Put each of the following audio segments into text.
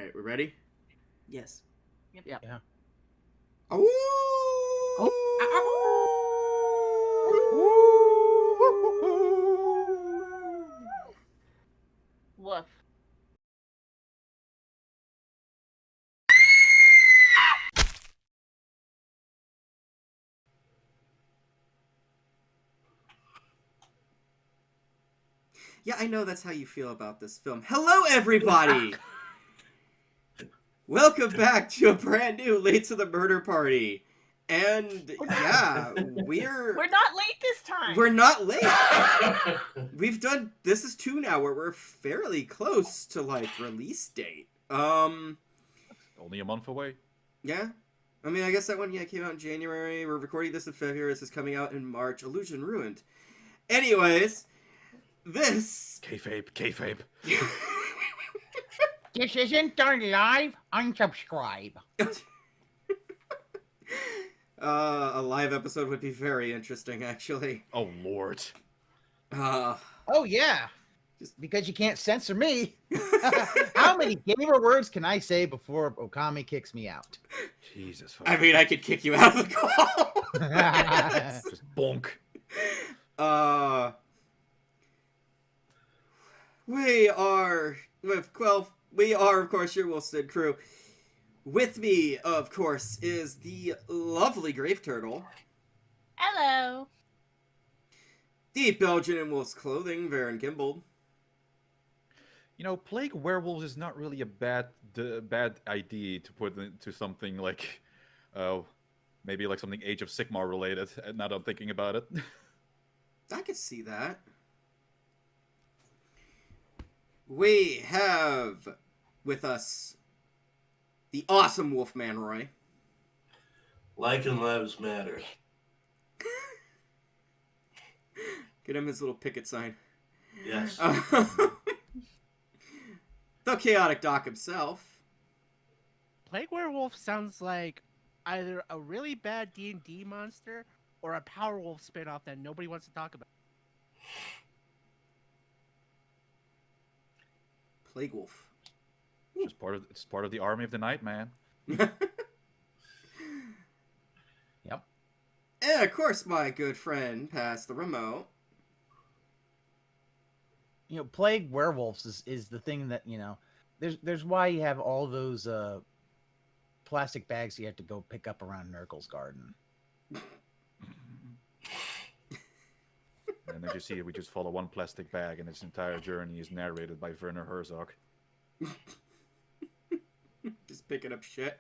Alright, we ready? Yes. Yep. Yeah. Oh! Woof. Yeah, I know that's how you feel about this film. Hello, everybody! Welcome back to a brand new Late to the Murder Party. And, yeah, We're not late this time. We're not late. We've done... This is 2 now, where we're fairly close to, like, release date. Only a month away. Yeah. I mean, I guess that one, came out in January. We're recording this in February. This is coming out in March. Illusion ruined. Anyways, this... Kayfabe. This isn't done live. Unsubscribe. A live episode would be very interesting, actually. Oh, Lord. Oh, yeah. Just because you can't censor me. How many gamer words can I say before Ookami kicks me out? Jesus. I mean, I could kick you out of the call. Just bonk. We are, of course, your Wolfstead crew. With me, of course, is the lovely Graveturtle. Hello. The Belgian in wolf's clothing, Varren Gimbled. You know, plague werewolves is not really a bad idea to put into something like, maybe like something Age of Sigmar related. Now that I'm thinking about it. I could see that. We have with us the awesome Wolfman Roy. Like and lives matter. Get him his little picket sign. Yes. The chaotic Doc himself. Plague Werewolf sounds like either a really bad D&D monster or a Power Wolf spinoff that nobody wants to talk about. Plague Wolf. It's part of the army of the night, man. Yep. And of course, my good friend, Pass the Remote. You know, plague werewolves is the thing that, you know, there's why you have all those plastic bags you have to go pick up around Nurgle's garden. And as you see, we just follow one plastic bag, and its entire journey is narrated by Werner Herzog. Just picking up shit.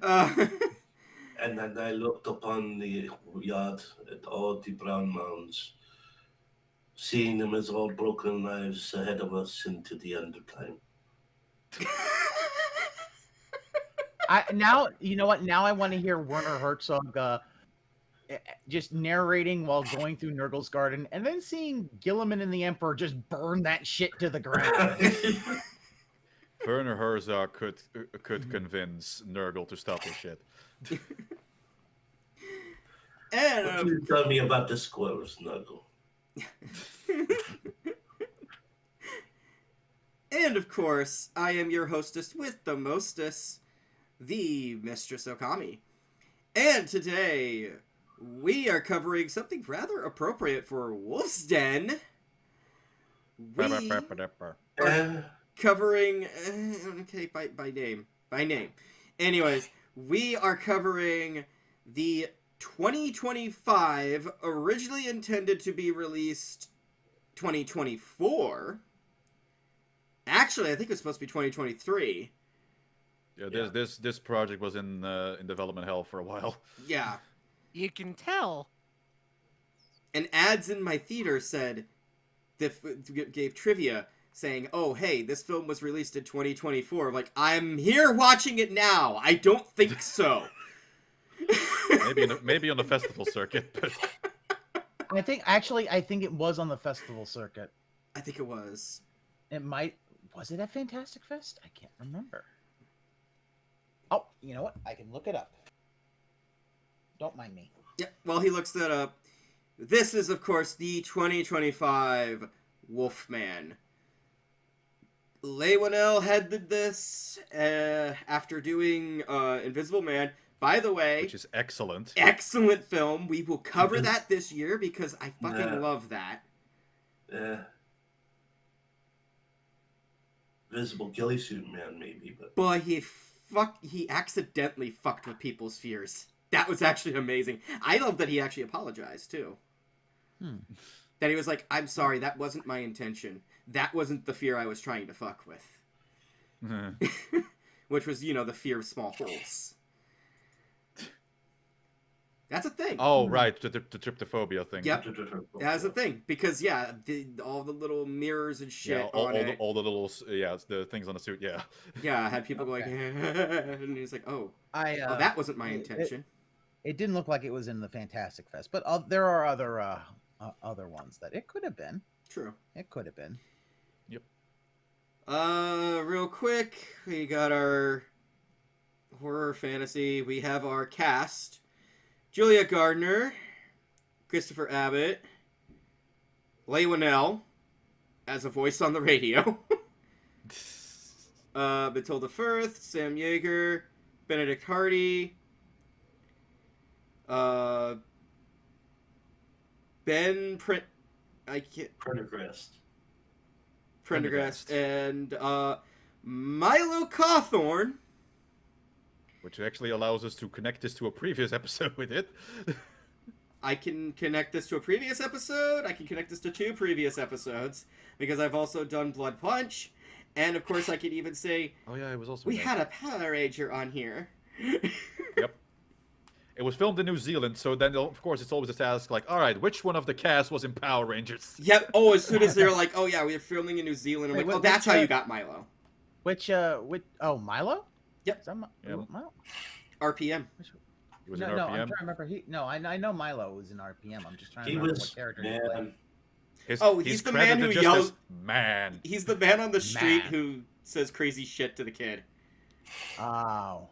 And then I looked upon the yard at all the brown mounds, seeing them as all broken lives ahead of us into the end of time. Now, you know what? Now I want to hear Werner Herzog just narrating while going through Nurgle's garden, and then seeing Gilliman and the Emperor just burn that shit to the ground. Werner Herzog could convince Nurgle to stop his shit. And What you tell me about the squirrels, Nuggle? And of course, I am your hostess with the mostess, the Mistress Ookami. And today, we are covering something rather appropriate for Wolf's Den. We are covering... okay, by name. By name. Anyways, we are covering the 2025, originally intended to be released 2024. Actually, I think it was supposed to be 2023. Yeah, this project was in development hell for a while. Yeah. You can tell. And ads in my theater said, gave trivia saying, oh, hey, this film was released in 2024. Like, I'm here watching it now. I don't think so. maybe on the festival circuit, but I think it was on the festival circuit. I think it was. Was it at Fantastic Fest? I can't remember. Oh, you know what? I can look it up. Don't mind me. Yeah, while he looks that up, this is, of course, the 2025 Wolfman. Leywinell headed this after doing Invisible Man. By the way, which is excellent. excellent film. We will cover that this year because I fucking love that. Yeah. Visible ghillie suit man, maybe, but But he accidentally fucked with people's fears. That was actually amazing. I love that he actually apologized too. That he was like, "I'm sorry, that wasn't my intention. That wasn't the fear I was trying to fuck with." Which was, the fear of small holes. That's a thing. Oh, right, the tryptophobia thing. Yep, that's a thing. Because, all the little mirrors and shit on it. All the little, the things on the suit, yeah. Yeah, I had people going, and he's like, that wasn't my intention. It didn't look like it was in the Fantastic Fest, but there are other ones that it could have been. True. It could have been. Yep. Real quick, we got our horror fantasy. We have our cast. Julia Gardner, Christopher Abbott, Leywinell as a voice on the radio, Matilda Firth, Sam Yeager, Benedict Hardy, Prendergast, and Milo Cawthorn. Which actually allows us to connect this to a previous episode with it. I can connect this to a previous episode. I can connect this to 2 previous episodes. Because I've also done Blood Punch. And, of course, I could even say... Oh, yeah, it was also... We had a Power Ranger on here. Yep. It was filmed in New Zealand, so then, of course, it's always a task like, all right, which one of the cast was in Power Rangers? Yep. Oh, as soon as they're like, oh, yeah, we are filming in New Zealand. I'm like, that's how you got Milo. Milo? Yep. Milo? RPM. He was in No, RPM. I'm trying to remember. I know Milo was in RPM. I'm just trying to remember what character he played. He's the man who just yells. as man. He's the man on the street who says crazy shit to the kid. Oh.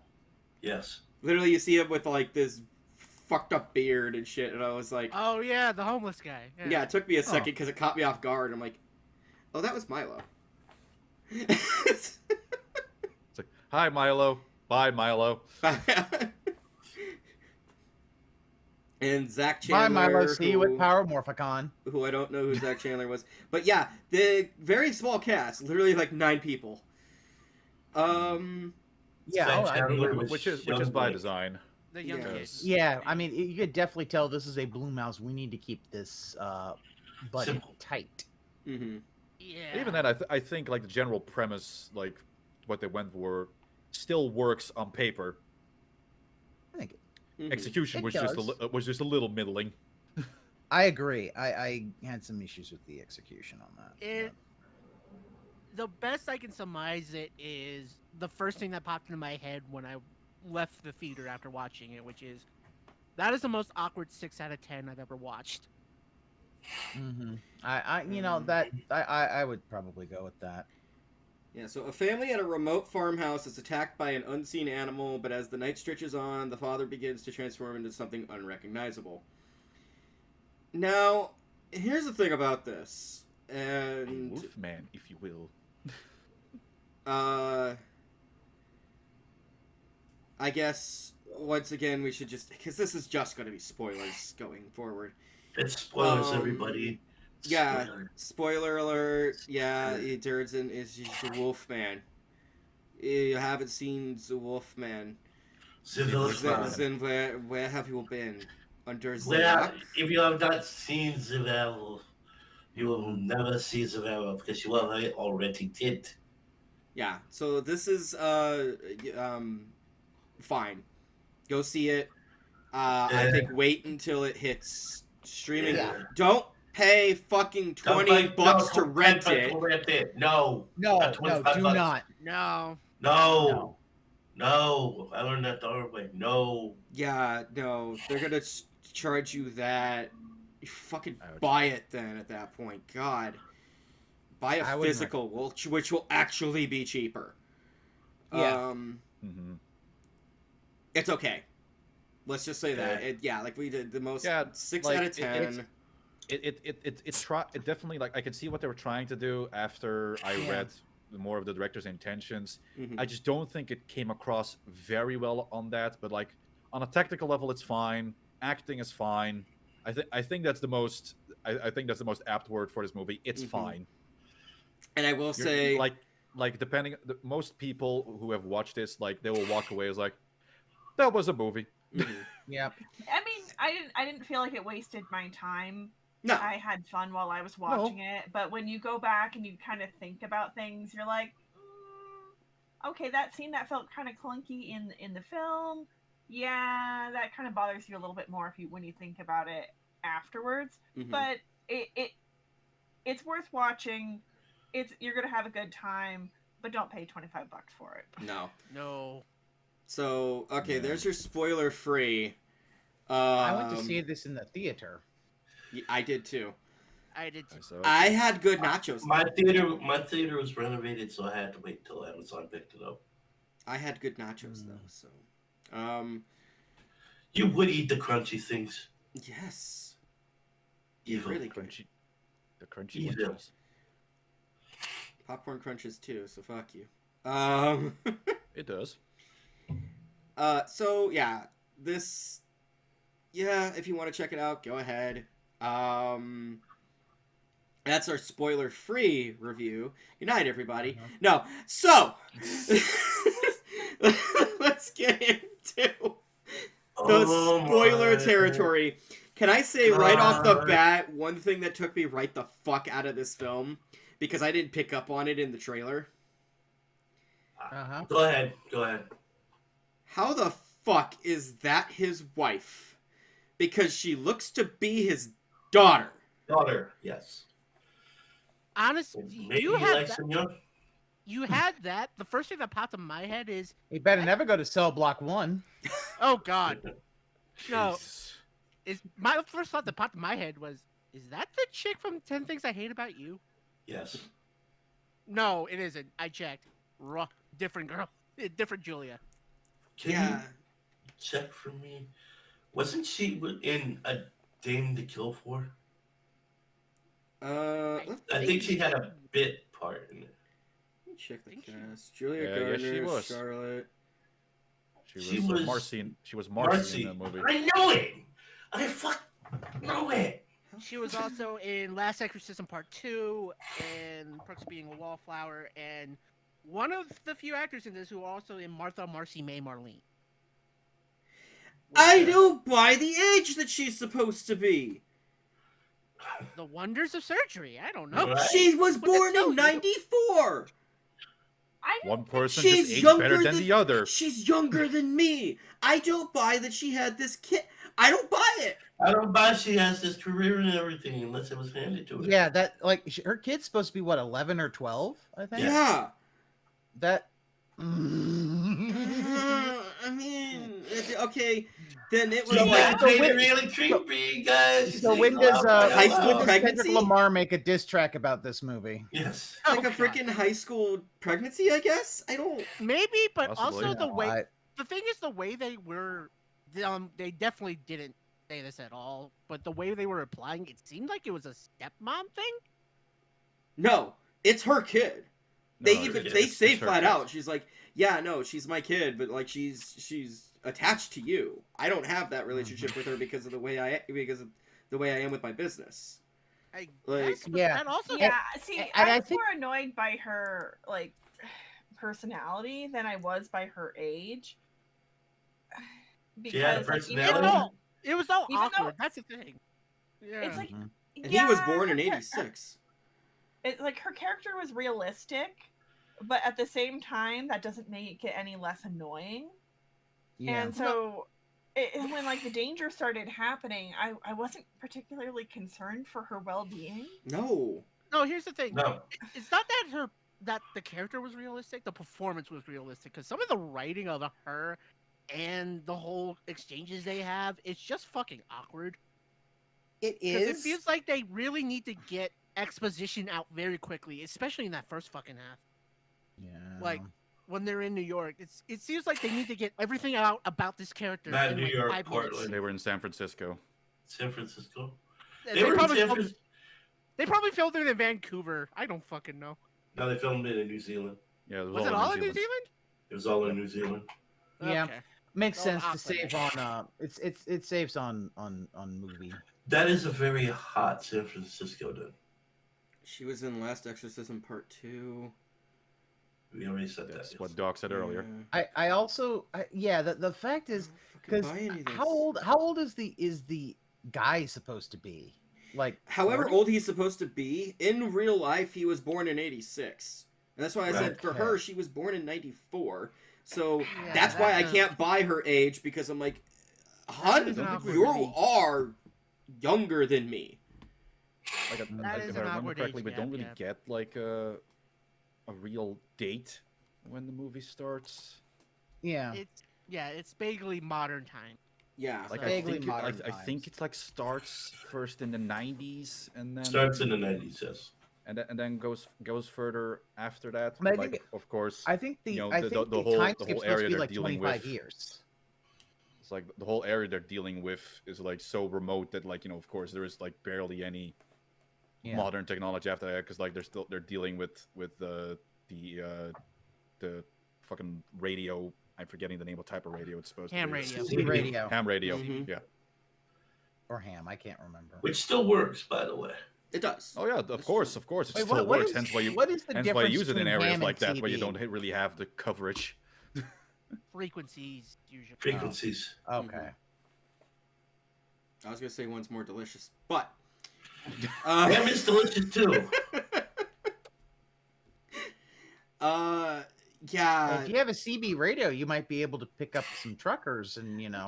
yes. Literally, you see him with like this fucked up beard and shit, and I was like, Oh yeah, the homeless guy. yeah, it took me a second because it caught me off guard. I'm like, oh, that was Milo. It's like, hi, Milo. Bye, Milo. And Zach Chandler. Bye, Milo. See you at Power Morphicon. Who I don't know who Zach Chandler was. But yeah, the very small cast. Literally like 9 people. Yeah, which is by design. The young kid. Yeah, I mean, you could definitely tell this is a Blue Mouse. We need to keep this budget Simple. tight. Mm-hmm. Yeah. Even then, I think like the general premise, like what they went for, still works on paper. I think Execution It was does. just a little middling. I agree. I had some issues with the execution on that. The best I can surmise it is the first thing that popped into my head when I left the theater after watching it, which is that is the most awkward 6 out of 10 I've ever watched. Mm-hmm. I would probably go with that. Yeah, so a family at a remote farmhouse is attacked by an unseen animal, but as the night stretches on, the father begins to transform into something unrecognizable. Now, here's the thing about this, and... Wolfman, if you will. I guess, once again, we should just... Because this is just going to be spoilers going forward. It's spoilers, everybody. Yeah, spoiler alert. Yeah, Durden is the Wolfman. You haven't seen the Wolfman. Then where have you been? Under the rock? If you have not seen the werewolf, you will never see the werewolf because you already did. Yeah, so this is fine. Go see it. I think wait until it hits streaming. Yeah. Don't pay fucking $20 to rent it. No, do not. No. No, I learned that the hard way. No. Yeah, no, they're gonna charge you that. You fucking Ouch. buy it then at that point. God. Buy a physical, which will actually be cheaper. Yeah. It's okay. Let's just say that. Like we did the most 6 like, out of 10. It definitely, like, I could see what they were trying to do after I read more of the director's intentions. Mhm. I just don't think it came across very well on that. But like on a technical level, it's fine. Acting is fine. I think that's the most I think that's the most apt word for this movie. It's Mhm. fine. And I will You're, say, like depending, most people who have watched this, like they will walk away as like, that was a movie. mhm. Yep. I mean, I didn't feel like it wasted my time. No. I had fun while I was watching it, but when you go back and you kind of think about things, you're like, okay, that scene that felt kind of clunky in the film, yeah, that kind of bothers you a little bit more when you think about it afterwards. Mhm. But it's worth watching. You're gonna have a good time, but don't pay $25 for it. No. No. So, okay, Yeah. there's your spoiler free. I went to see this in the theater. I did too. I did. So I had good nachos. My theater was renovated, so I had to wait till Amazon picked it up. I had good nachos though, so You would eat the crunchy things. yes. Evil. Really good. crunchy, the crunchy Evil. lunches. Popcorn crunches too, so fuck you. It does. So yeah, this, yeah, if you want to check it out, go ahead. That's our spoiler-free review. Good night, everybody. No, so let's get into the spoiler territory. Can I say right off the bat one thing that took me right the fuck out of this film because I didn't pick up on it in the trailer? Uh-huh. Go ahead. How the fuck is that his wife? Because she looks to be his daughter. Daughter, yes. Honestly, Maybe you you had like that. Senor? You had that. The first thing that popped in my head is, You better never go to cell block 1. oh God, no. Jesus. My first thought that popped in my head was, is that the chick from 10 Things I Hate About You? Yes. No, it isn't. I checked. Different girl. Different Julia. Can Yeah. you check for me? Wasn't she in A Dame to Kill For? I think she had a bit part in it. Let me check the think she- cast. Julia Yeah, Garner, she was. Charlotte. She was- was Marcy. She was Marcy in that movie. I know it. I know it. She was also in Last Exorcism Part 2 and Perks of Being a Wallflower, and one of the few actors in this who are also in Martha, Marcy, May, Marlene. I don't buy the age that she's supposed to be. The Wonders of Surgery. I don't know. Right. She was What the born hell, in you- '94. I One didn't person She's just aged younger better than than- the other. She's younger than me. I don't buy that she had this kid. I don't buy it. I don't buy she has this career and everything unless it was handed to her. Yeah, that like her kid's supposed to be what, 11 or 12, I think. Yeah. That I mean, okay, then it was So like that made it really creepy, guys. so when does high school when does pregnancy? Kendrick Lamar make a diss track about this movie? Yes. like a God. freaking high school pregnancy, I guess. I don't. Maybe, but Possibly. also the No, way the thing is the way they were. They definitely didn't say this at all, but the way they were applying it seemed like it was a stepmom thing. No, it's her kid. No, They say it's her flat kid. out. She's like, yeah, no, she's my kid, but like she's attached to you. I don't have that relationship with her because of the way I am with my business. I Like- guess, but Yeah. that also Yeah, see, and I I was think- more annoyed by her like personality than I was by her age. She had a Because like, personality? it was all Even though- awkward. That's the thing. Yeah. it's like Mhm. And he was yeah, born in her char- '86. It like her character was realistic, but at the same time, that doesn't make it any less annoying. Yeah. And so, when like the danger started happening, I wasn't particularly concerned for her well-being. No. No, here's the thing. No. It's not that the character was realistic. The performance was realistic because some of the writing of her and the whole exchanges they have, it's just fucking awkward. It Because it is. feels like they really need to get exposition out very quickly, especially in that first fucking half. Yeah. Like when they're in New York, it seems like they need to get everything out about this character. Not in New like York, 5 minutes. Portland. They were in San Francisco. San Francisco. And They were in probably San filmed- Francisco. They probably filmed it in Vancouver. I don't fucking know. No, they filmed it in New Zealand. Yeah, it Was it all in New Zealand? It was all in New Zealand. Yeah. Okay. Makes Oh, sense to awesome. save on it saves on movie. That is a very hot San Francisco, then. She was in Last Exorcism Part 2. We already said That's that. what Doc said earlier. I also the fact is because how old is the guy supposed to be? Like however 40? old he's supposed to be, in real life he was born in 86. And that's why I said for her she was born in 94. So Yeah, that's why I does- can't buy her age because I'm like, hun, is an awkward you age. are younger than me. Like, That is if an I remember awkward correctly, age we don't gap, really yeah. get like a real date when the movie starts. Yeah. It's vaguely modern time. Yeah. Like Vaguely I modern think times. it's like starts first in the 90s and then Starts in the 90s, yes. and then goes further after that. I Like think- of course, I think the you know, I the think the whole- time the skip's whole supposed to area be they're like dealing 25 with- years. it's like the whole area they're dealing with is like so remote that like, you know, of course there is like barely any Yeah. modern technology after that because like they're dealing with the fucking radio. I'm forgetting the name of type of radio it's supposed Ham to be. radio. CB radio Ham radio. Mhm. Yeah. Or ham, I can't remember. Which still works, by the way. It does. Oh yeah, of course, it Wait, still what works. is- Hence why you what is the hence why you difference use it in between areas ham like and that where you CB? don't really have the coverage. Frequencies usually. Frequencies. Okay. I was gonna say one's more delicious, but Ham is delicious too. yeah. If you have a CB radio, you might be able to pick up some truckers, and Yeah.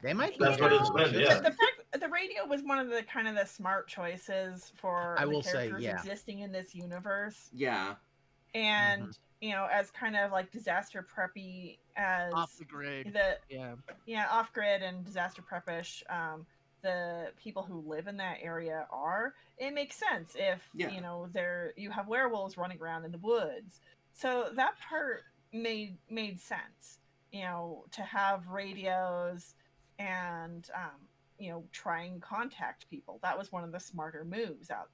they might. That's be what able it's to meant, do yeah. it. The fact the radio was one of the kind of the smart choices for I the will say, characters yeah. existing in this universe, Yeah. and as kind of like disaster preppy as Off the grid. the off grid and disaster preppish. The people who live in that area are. It makes sense if Yeah. you have werewolves running around in the woods. So that part made sense. To have radios and try and contact people. That was one of the smarter moves that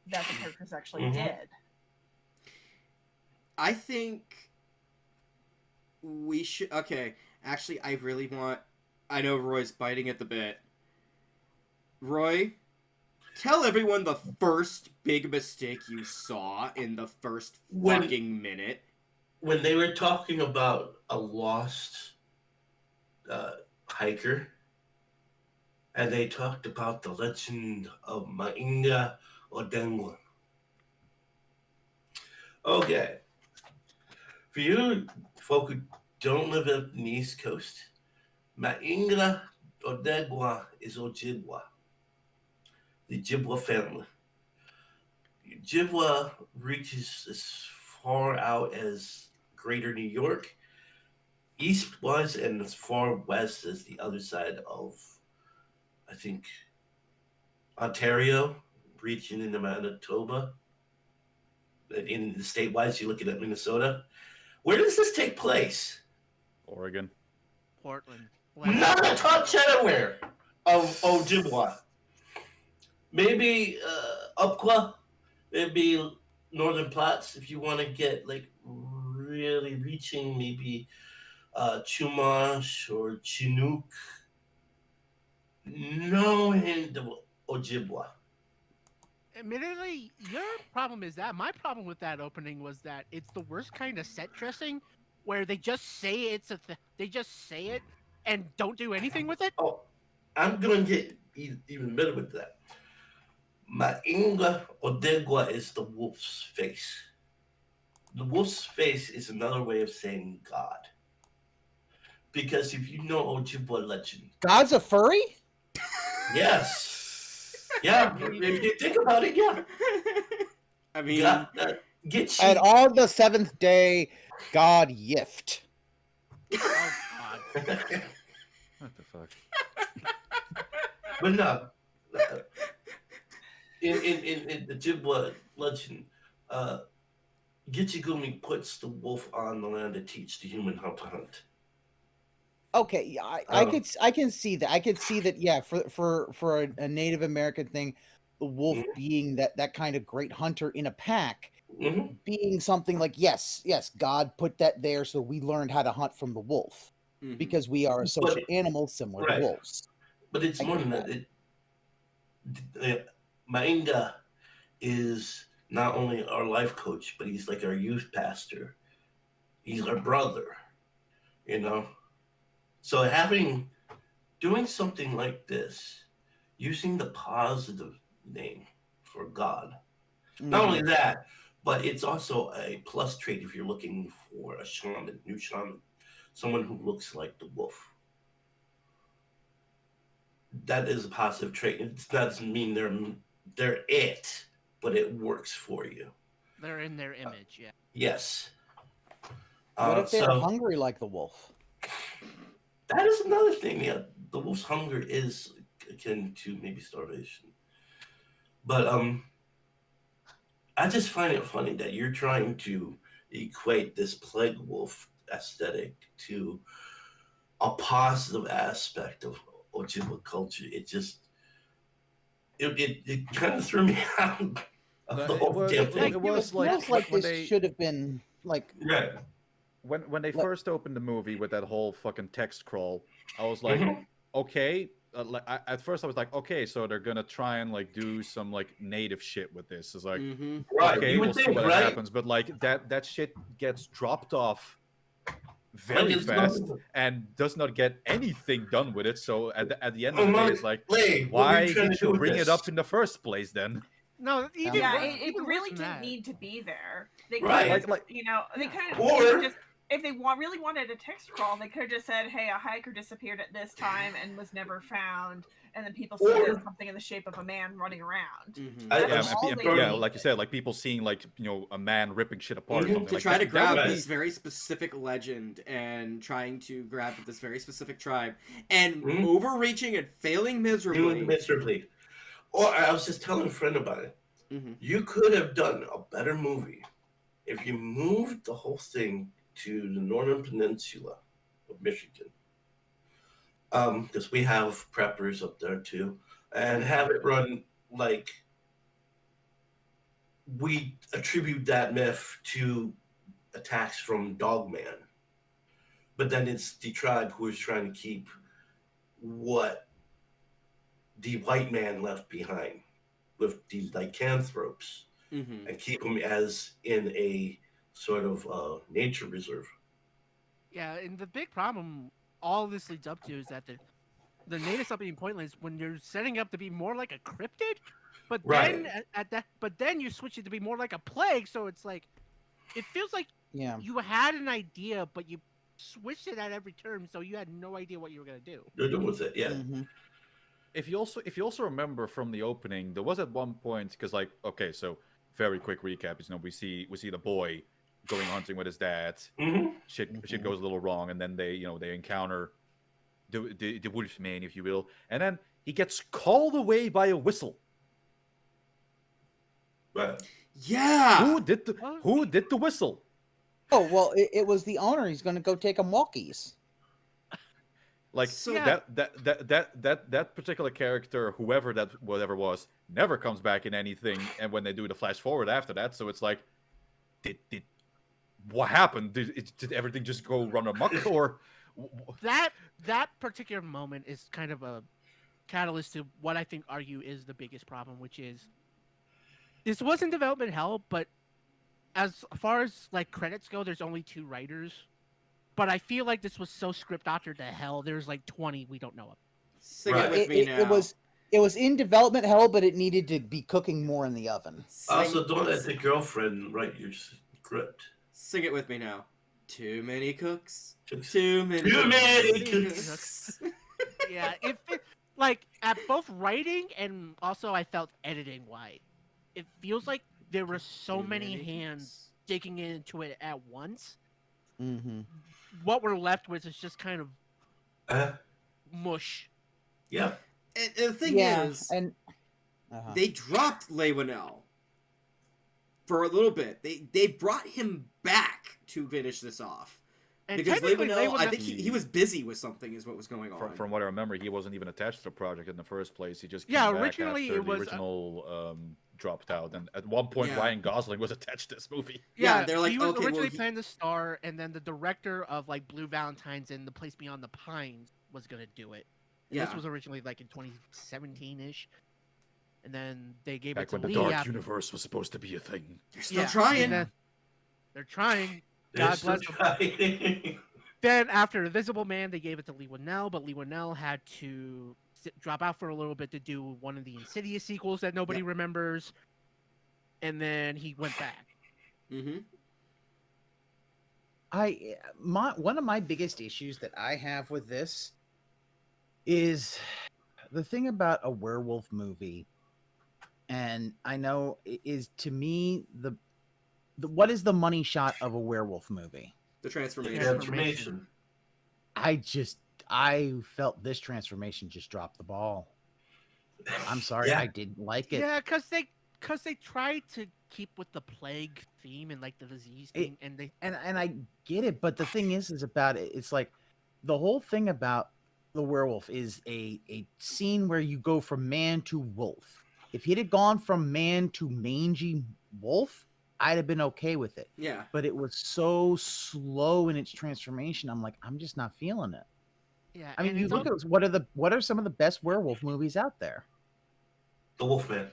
the characters actually Mhm. did. I think we should. Okay, actually, I know Roy's biting at the bit. Roy, tell everyone the first big mistake you saw in the first When- fucking minute. When they were talking about a lost hiker, and they talked about the legend of Mainga Odenwa. Okay. For you folk who don't live up in the East Coast, Mainga Odenwa is Ojibwa, the Ojibwa family. Ojibwa reaches as far out as Greater New York, east-wise, and as far west as the other side of, I think, Ontario, reaching into Manitoba. In the state-wise, you're looking at Minnesota. Where does this take place? Oregon. Portland. Not a top 10 anywhere of Ojibwa. Maybe Umpqua, maybe Northern Platts, if you want to get like really reaching, maybe Chumash or Chinook. No hint of Ojibwa. Admittedly, your problem is that. My problem with that opening was that it's the worst kind of set dressing, where they just say they just say it and don't do anything with it. Oh, I'm going to get even better with that. Mainga Odegwa is the wolf's face. The wolf's face is another way of saying God. Because if you know Ojibwa legend, God's a furry? yes. Yeah, if you think about it, yeah. I mean, God, get you. And on the seventh day, God yiffed. Oh God. What the fuck? But no. In the Ojibwa legend, Gitchigumi puts the wolf on the land to teach the human how to hunt. Okay, yeah, I can see that. I could see that. Yeah, for a Native American thing, the wolf being that kind of great hunter in a pack, being something like, yes, God put that there so we learned how to hunt from the wolf because we are a social animal similar to wolves. But it's more than that. Mainga is not only our life coach, but he's like our youth pastor. He's our brother, you know. So doing something like this, using the positive name for God. Not only that, but it's also a plus trait if you're looking for a new shaman, someone who looks like the wolf. That is a positive trait. It doesn't mean they're it, but it works for you. They're in their image, yeah. Yes. What if they're hungry like the wolf? That is another thing. Yeah, the wolf's hunger is akin to maybe starvation. But I just find it funny that you're trying to equate this plague wolf aesthetic to a positive aspect of Ojibwa culture. It kind of threw me out of the whole damn thing. It was like this should have been like when they first opened the movie with that whole fucking text crawl. I was like, okay. At first I was like, okay, so they're gonna try and like do some like native shit with this. It's like, okay, we'll see what happens. But like that shit gets dropped off very fast and does not get anything done with it. So at the end of the day, it's like, why did you bring it up in the first place then? No, it really didn't need to be there. They could they kind of just, if they really wanted a text crawl, they could have just said, hey, a hiker disappeared at this time and was never found, and then people see something in the shape of a man running around. Like you said, like people seeing like, you know, a man ripping shit apart or something. To try to grab this very specific legend and trying to grab this very specific tribe and overreaching and failing miserably. Or I was just telling a friend about it. You could have done a better movie if you moved the whole thing to the northern peninsula of Michigan. Because we have preppers up there too. And have it run like we attribute that myth to attacks from Dogman. But then it's the tribe who is trying to keep what the white man left behind with the lycanthropes and keep them as in a sort of nature reserve. Yeah, and the big problem all this leads up to is that the native stuff being pointless when you're setting up to be more like a cryptid, but then you switch it to be more like a plague. So it's like it feels like you had an idea, but you switched it at every turn, so you had no idea what you were gonna do. They're doing with it, If you also remember from the opening, there was at one point because like so very quick recap is, you know, we see the boy going hunting with his dad. Shit goes a little wrong, and then they encounter the wolf man, if you will, and then he gets called away by a whistle. Right. Yeah. Who did the whistle? Oh well, it was the owner. He's going to go take him walkies. Like that particular character, whoever that whatever was, never comes back in anything. And when they do the flash forward after that, so it's like, did what happened? Did everything just go run amok? Or that particular moment is kind of a catalyst to what I think argue is the biggest problem, which is this was in development hell, but as far as like credits go, there's only 2 writers. But I feel like this was so script doctored to hell. There's like 20 we don't know of. Sing it with me now. It was in development hell, but it needed to be cooking more in the oven. Also, don't let the girlfriend write your script. Sing it with me now. Too many cooks. Too many cooks. Yeah, like at both writing and also I felt editing wise, it feels like there were so many hands digging into it at once. What we're left with is just kind of mush. Yeah. And the thing is, they dropped Leywinell for a little bit. They brought him back to finish this off. And because Leywinell, I think he was busy with something is what was going on. From what I remember, he wasn't even attached to the project in the first place. He just came originally back after it was the original dropped out, and at one point Yeah. Ryan Gosling was attached to this movie. Yeah, they're like, he was okay, well, originally he- planned to star, and then the director of like Blue Valentines and The Place Beyond the Pines was gonna do it. And Yeah. This was originally like in 2017-ish, and then they gave Back it to when the Lee Dark after- Universe was supposed to be a thing. They're still Yeah, trying. and then- They're trying. They're God still bless them. trying. Then after Invisible Man, they gave it to Lee Winnell, but Lee Winnell had to drop out for a little bit to do one of the Insidious sequels that nobody remembers, and then he went back. Mm-hmm. One of my biggest issues that I have with this is the thing about a werewolf movie, and I know is to me the what is the money shot of a werewolf movie? The transformation. Transformation. I felt this transformation just dropped the ball. I'm sorry, Yeah. I didn't like it. Yeah, because they tried to keep with the plague theme and like the disease theme, and they And I get it, but the thing is about it, it's like the whole thing about the werewolf is a scene where you go from man to wolf. If he'd have gone from man to mangy wolf, I'd have been okay with it. Yeah. But it was so slow in its transformation. I'm like, I'm just not feeling it. yeah. I mean, and you it's look at what are some of the best werewolf movies out there? The Wolfman.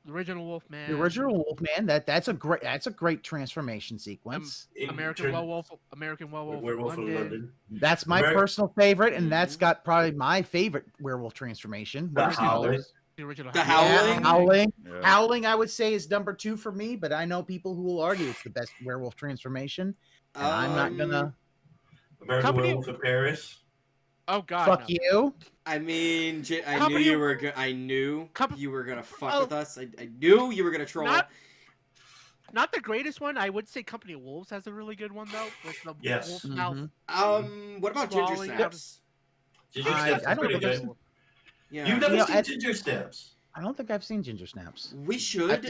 the original Wolfman, The original Wolfman, that's a great transformation sequence. American Werewolf in Werewolf in London. London. That's my Ameri- personal favorite, and that's got probably my favorite werewolf transformation. The What are some Howling. others? The original The Yeah, Howling? Howling. Yeah. Howling, I would say, is number 2 for me, but I know people who will argue it's the best werewolf transformation, and I'm not gonna. American Company- Werewolf in Paris. Oh God, Fuck no. you. I mean, I knew Company- you were. I knew Comp- you were gonna fuck Oh. with us. I knew you were gonna troll. Not the greatest one. I would say Company of Wolves has a really good one though. With the Yes. wolf mouth. Mhm. What about Ginger Crawling out Snaps? Ginger I Snaps is don't pretty think I've good. Yeah. You've never You know, seen I- Ginger Snaps. I don't think I've seen Ginger Snaps. We should. I've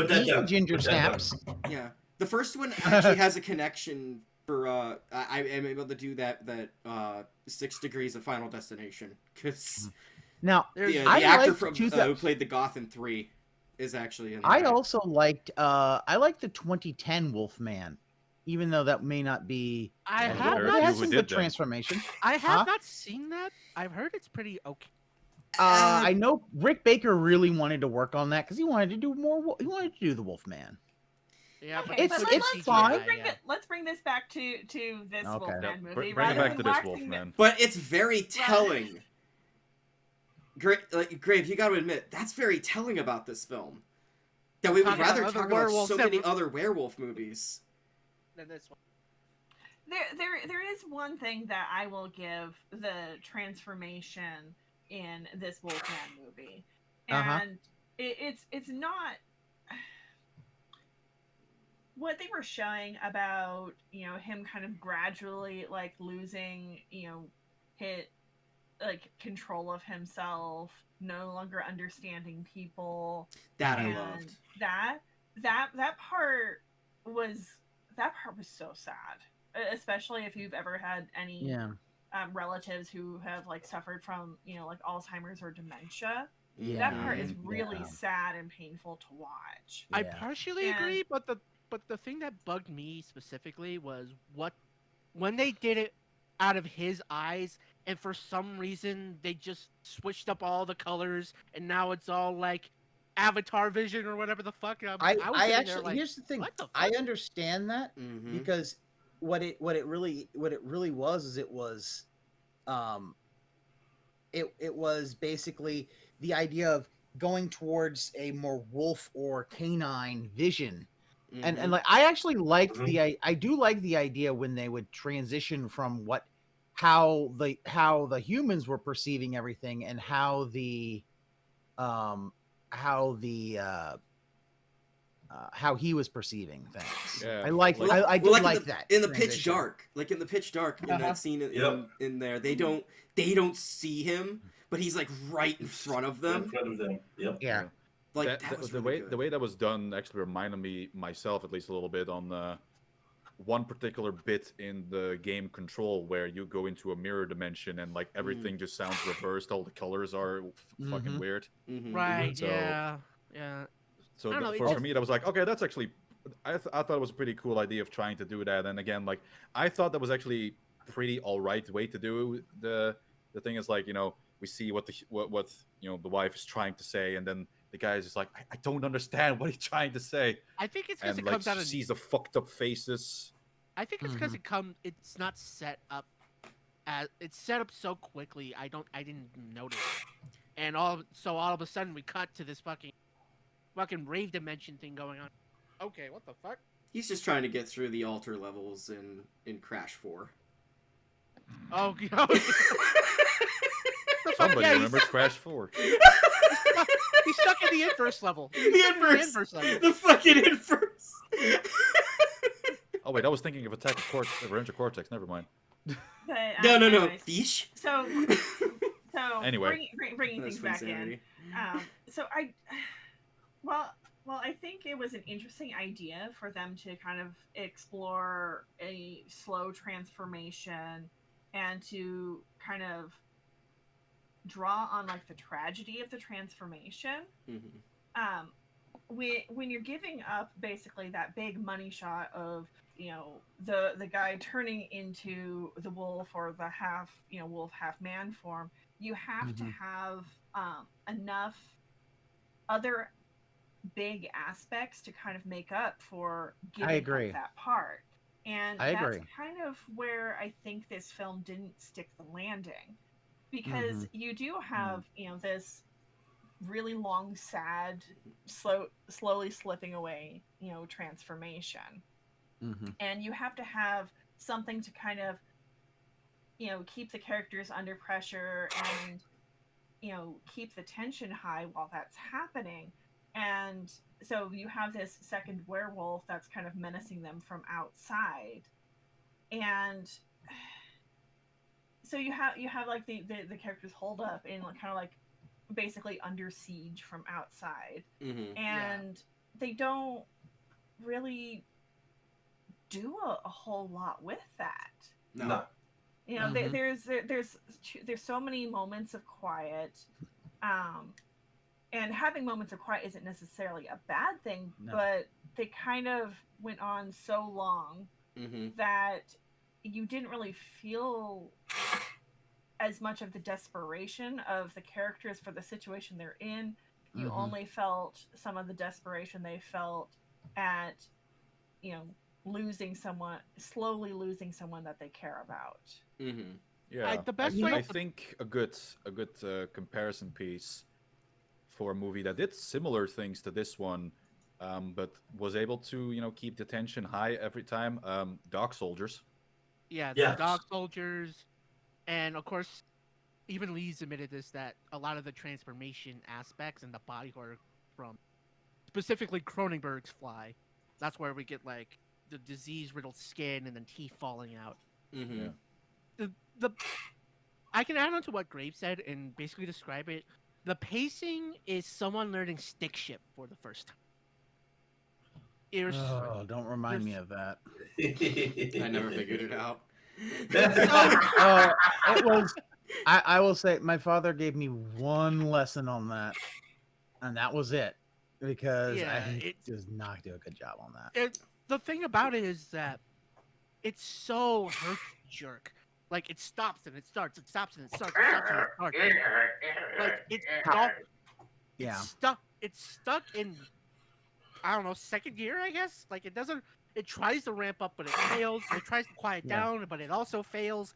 Put that eaten down. ginger Put that down. snaps. Yeah. The first one actually has a connection for. I am able to do that. 6 Degrees of Final Destination, because Now, There's- the I actor liked from 2000 who played the Goth in 3 is actually in. I that. also liked the 2010 Wolfman, even though that may not be. I One of the have very It not. few has who some did good them. transformation. I have Huh? not seen that. I've heard it's pretty okay. I know Rick Baker really wanted to work on that because he wanted to do more. He wanted to do the Wolfman. Yeah, Okay, but It's- but it's let's, fine. Let's bring, let's bring this back to this Okay. Wolfman Yeah, movie. bring it rather back than to this waxing the- Wolfman. But it's very telling. Grave, you got to admit that's very telling about this film. That we would Talk about rather other talk about werewolves so that many were- other werewolf movies. Than this one. There is one thing that I will give the transformation in this Wolfman movie, and it's not what they were showing about him kind of gradually like losing hit like control of himself, no longer understanding people. That I and loved. that part was so sad, especially if you've ever had any Yeah. relatives who have like suffered from like Alzheimer's or dementia. Yeah. That part is really Yeah. sad and painful to watch. I Yeah. partially And- agree, but the thing that bugged me specifically was when they did it out of his eyes, and for some reason they just switched up all the colors, and now it's all like Avatar vision or whatever the fuck. I was I sitting there actually like, here's the thing. what the I fuck? understand that Mhm. because what it really was is it was basically the idea of going towards a more wolf or canine vision. And Mhm. like I actually liked Mhm. I do like the idea when they would transition from how the humans were perceiving everything and how he was perceiving things. Yeah, I like like- I did like like in the, that in the pitch transition. dark, in Uh-huh. that scene Yep. in there, they don't see him, but he's like right in front of In them. front of them. Yep. Yeah. Like that was the really way good. the way that was done actually reminded me myself at least a little bit on one particular bit in the game Control where you go into a mirror dimension and like everything just sounds reversed. All the colors are fucking Mhm. weird. Mhm. Right? So- Yeah. Yeah. So I don't know, for me, that was like, okay, that's actually, I thought it was a pretty cool idea of trying to do that. And again, like, I thought that was actually pretty all right way to do the thing is like, we see what the wife is trying to say, and then the guy is just like, I don't understand what he's trying to say, I think it's because and it like comes out she of. sees the fucked up faces. I think it's because it's not set up. It's set up so quickly. I didn't notice. And all of a sudden we cut to this fucking rave dimension thing going on. Okay, what the fuck? He's just trying to get through the altar levels in Crash 4. Oh, the fuck? Somebody Yeah, remembers Crash 4. he's stuck in the inverse level. The inverse level. The fucking inverse. Oh wait, I was thinking of Attack of Ranger Cortex. Never mind. But, No. anyways, Fish. So Anyway. bringing That's things back insanity. in. Well, I think it was an interesting idea for them to kind of explore a slow transformation and to kind of draw on like the tragedy of the transformation. Mm-hmm. When you're giving up basically that big money shot of the guy turning into the wolf or the half wolf half man form, you have to have enough other big aspects to kind of make up for giving up that part. And that's kind of where I think this film didn't stick the landing, because you do have this really long, sad, slowly slipping away transformation, and you have to have something to kind of keep the characters under pressure and keep the tension high while that's happening. And so you have this second werewolf that's kind of menacing them from outside, and so you have like the characters hold up in kind of like basically under siege from outside, and they don't really do a whole lot with that. No. There's so many moments of quiet, and having moments of quiet isn't necessarily a bad thing, but they kind of went on so long that you didn't really feel as much of the desperation of the characters for the situation they're in. You only felt some of the desperation they felt at, slowly losing someone that they care about. Yeah, the best I way. think a good comparison piece for a movie that did similar things to this one, but was able to keep the tension high every time. Dog Soldiers. Yeah, the Dog Soldiers, and of course, even Lee's admitted this, that a lot of the transformation aspects and the body horror from specifically Cronenberg's Fly, that's where we get like the disease-riddled skin and then teeth falling out. Yeah. I can add on to what Graves said and basically describe it. The pacing is someone learning stick shift for the first time. Don't remind me of that. I never figured it out. It was. I will say, my father gave me one lesson on that, and that was it, because he does not do a good job on that. The thing about it is that it's so herk-jerk. Like, it stops and it starts, it stops and it starts, it stops and it starts. Like, it's dark. Yeah. It's stuck in, I don't know, second gear, I guess? Like, it tries to ramp up, but it fails. It tries to quiet down, but it also fails.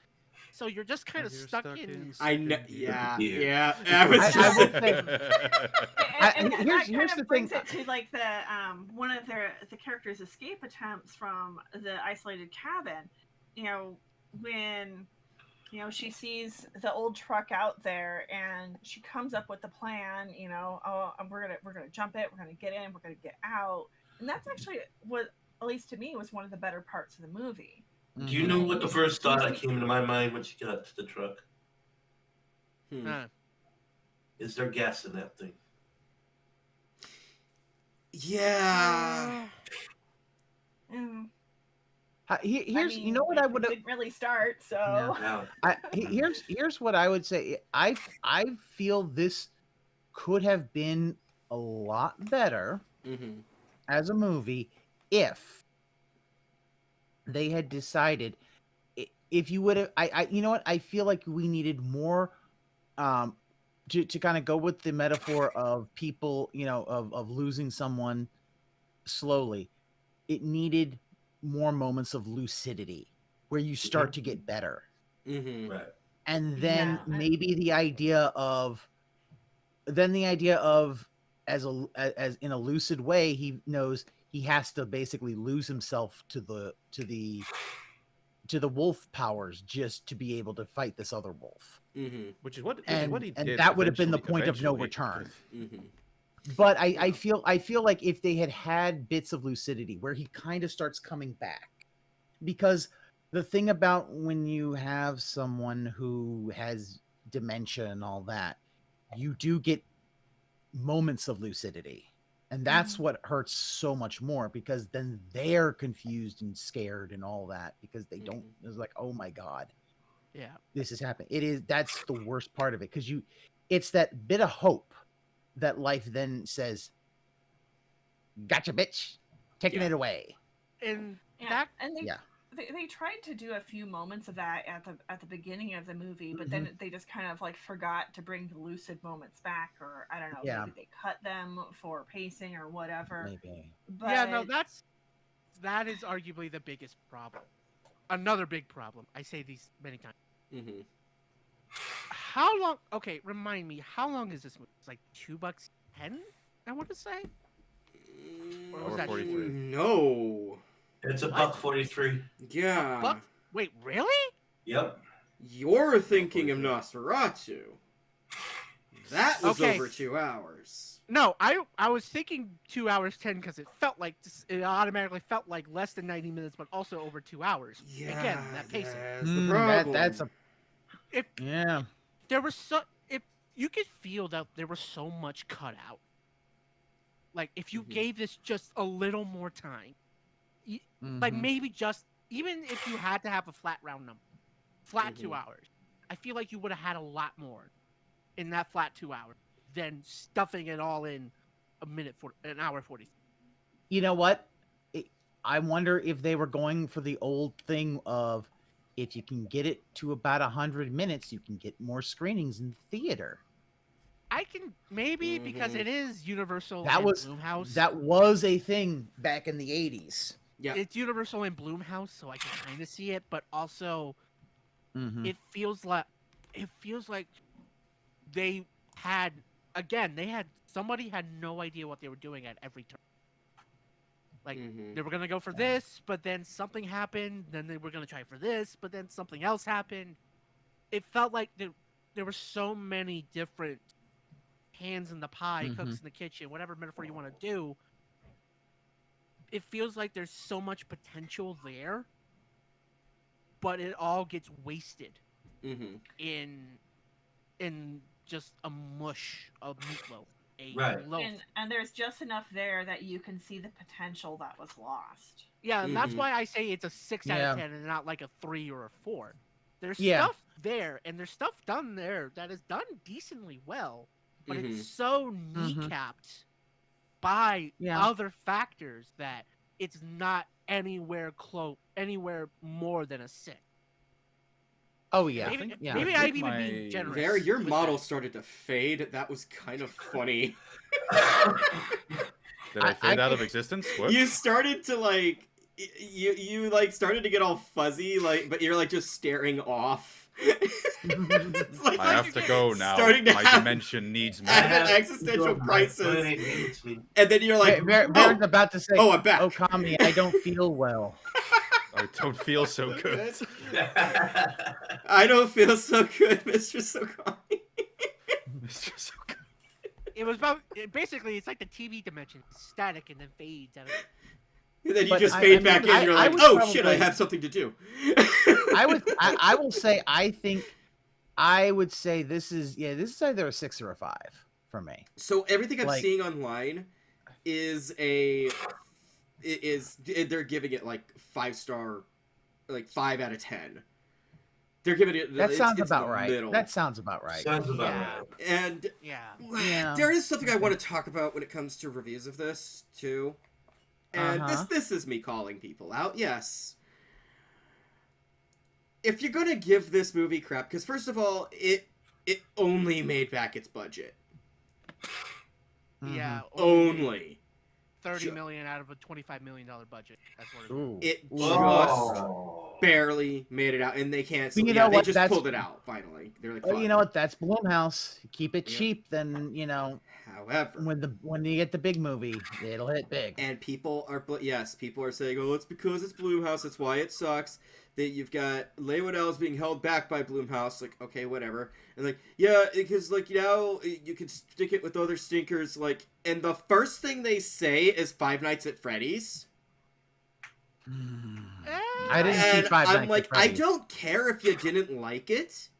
So you're just kind of stuck in. I know. Yeah. I I was would just. say, And that here's kind the of brings thing. it to like the one of the characters' escape attempts from the isolated cabin. When she sees the old truck out there, and she comes up with the plan. We're gonna jump it. We're gonna get in. We're gonna get out. And that's actually what, at least to me, was one of the better parts of the movie. Do you know what the first thought that came to my mind when she got to the truck? Is there gas in that thing? Yeah. Here's you know what I would have. Didn't really start, so. No. Here's what I would say. I feel this could have been a lot better Mm-hmm. as a movie if they had decided if you would have you know what, I feel like we needed more um to kind of go with the metaphor of people, of losing someone slowly. It needed more moments of lucidity where you start to get better. Mm-hmm. Right. And Yeah, then maybe the idea of as in a lucid way, he knows he has to basically lose himself to the wolf powers just to be able to fight this other wolf. Mm-hmm. Which is what he And did that would have been the point of no eventually. return. Mm-hmm. But I, Yeah. I feel like if they had bits of lucidity where he kind of starts coming back, because the thing about when you have someone who has dementia and all that, you do get moments of lucidity. And that's what hurts so much more, because then they're confused and scared and all that, because they don't, it's like, oh my God, Yeah. this is happening. That's the worst part of it. Cause it's that bit of hope that life then says, gotcha, bitch, taking Yeah. it away. And yeah, that and Yeah. they tried to do a few moments of that at the beginning of the movie, but then they just kind of like forgot to bring the lucid moments back, or I don't know, Yeah. maybe they cut them for pacing or whatever. Maybe. But yeah, no, that is arguably the biggest problem. Another big problem. I say these many times. Mm-hmm. How long? Okay, remind me. How long is this movie? It's like $2.10. I want to say. Or was Hour that 43. No. It's a What? $1.43. Yeah. Buck? Wait, really? Yep. You're thinking of Nosferatu. That was Okay. over 2 hours. No, I was thinking 2 hours 10 because it automatically felt like less than 90 minutes, but also over 2 hours. Yeah. Again, that pacing. That's the problem. That's a If yeah. there was if you could feel that there was so much cut out. Like if you Mhm. gave this just a little more time, like Mhm. maybe just even if you had to have a flat round number, flat Mhm. 2 hours, I feel like you would have had a lot more in that flat 2 hours than stuffing it all in an hour 40. You know what? I wonder if they were going for the old thing of, if you can get it to about 100 minutes, you can get more screenings in theater. I can maybe because Mhm. it is Universal That and was Blumhouse. a thing back in the 80s. Yeah. It's Universal and Blumhouse, so I can kind of see it, but also Mhm. it feels like they had somebody had no idea what they were doing at every turn. Like Mhm. they were gonna go for this, but then something happened. Then they were gonna try for this, but then something else happened. It felt like there were so many different hands in the pie, cooks Mhm. in the kitchen, whatever metaphor you want to do. It feels like there's so much potential there, but it all gets wasted Mhm. in just a mush of meatloaf. Right. Loaf. and there's just enough there that you can see the potential that was lost. Yeah, and that's Mhm. why I say it's a 6 out Yeah. of 10 and not like a 3 or a 4. There's Yeah. stuff there, and there's stuff done there that is done decently well, but Mhm. it's so kneecapped by Yeah. other factors that it's not anywhere more than a 6. Oh yeah. Maybe, Yeah. maybe I I'm think even being my- generous. There, your with model that. started to fade. That was kind of funny. Did I fade I out of think- existence? What? You started to like, you like started to get all fuzzy, like, but you're like just staring off. It's like, I have to go now. starting to My have- dimension needs me. have an existential crisis. And then you're like, Varren's about to say, oh, I'm back. Ookami, I don't feel well. I don't feel so good. I don't feel so good, Mr. Sokami. It's just so good. It was basically it's like the TV dimension, static and then fades out of it. And then you But just I fade mean, back in. I- And you're I like, would oh shit, I probably- have something to do. I will say, I would say this is either a 6 or a 5 for me. So everything I'm Like- seeing online is they're giving it like 5-star, like 5 out of 10. They're giving it. That sounds it's about the right. Middle. That sounds about right. Sounds about Yeah. right. And Yeah. there is something I want to talk about when it comes to reviews of this too. And this is me calling people out. Yes. If you're gonna give this movie crap, because first of all, it only made back its budget. Yeah. Only. 30 million out of a $25 million budget. That's what it was. Ooh. It just Oh. barely made it out, and they canceled. You Yeah, know they what? just That's- pulled it out finally. They're like, Well, you "Fuck." know what? That's Blumhouse. Keep it Yep. cheap, then However, when you get the big movie, it'll hit big. and people are people are saying, "Oh, it's because it's Blumhouse. That's why it sucks." That you've got Leigh Whannell's being held back by Blumhouse. Like, okay, whatever. And like, yeah, because like now you can stick it with other stinkers. Like, and the first thing they say is Five Nights at Freddy's. I didn't see And Five I'm Nights like, at Freddy's. I don't care if you didn't like it.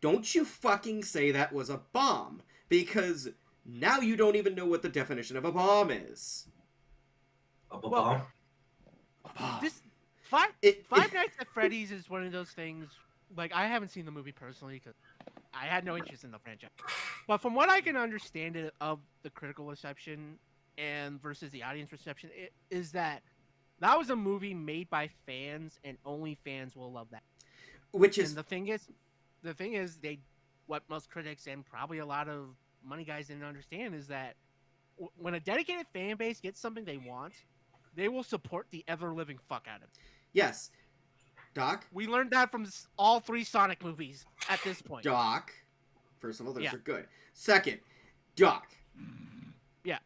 Don't you fucking say that was a bomb, because now you don't even know what the definition of a bomb is. Well, this Five Nights at Freddy's is one of those things. Like, I haven't seen the movie personally because I had no interest in the franchise. But from what I can understand of the critical reception and versus the audience reception, is that was a movie made by fans, and only fans will love that. Which is And the thing is, what most critics and probably a lot of money guys didn't understand is that when a dedicated fan base gets something they want, they will support the ever living fuck out of it. yes, Doc. We learned that from all 3 Sonic movies at this point. Doc. First of all, those Yeah. are good. Second, Doc. Yeah.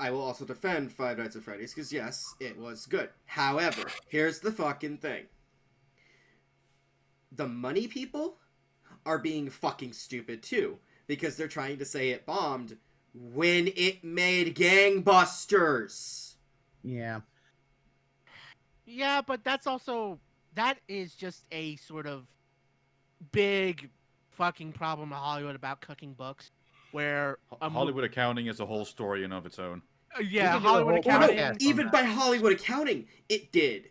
I will also defend Five Nights at Freddy's because yes, it was good. However, here's the fucking thing. The money people are being fucking stupid too, because they're trying to say it bombed when it made gangbusters. Yeah. Yeah, but that is just a sort of big fucking problem in Hollywood about cooking books, where Hollywood accounting is a whole story in of its own. We yeah, could do a Hollywood whole accounting. podcast on Even that. by Hollywood accounting, it did.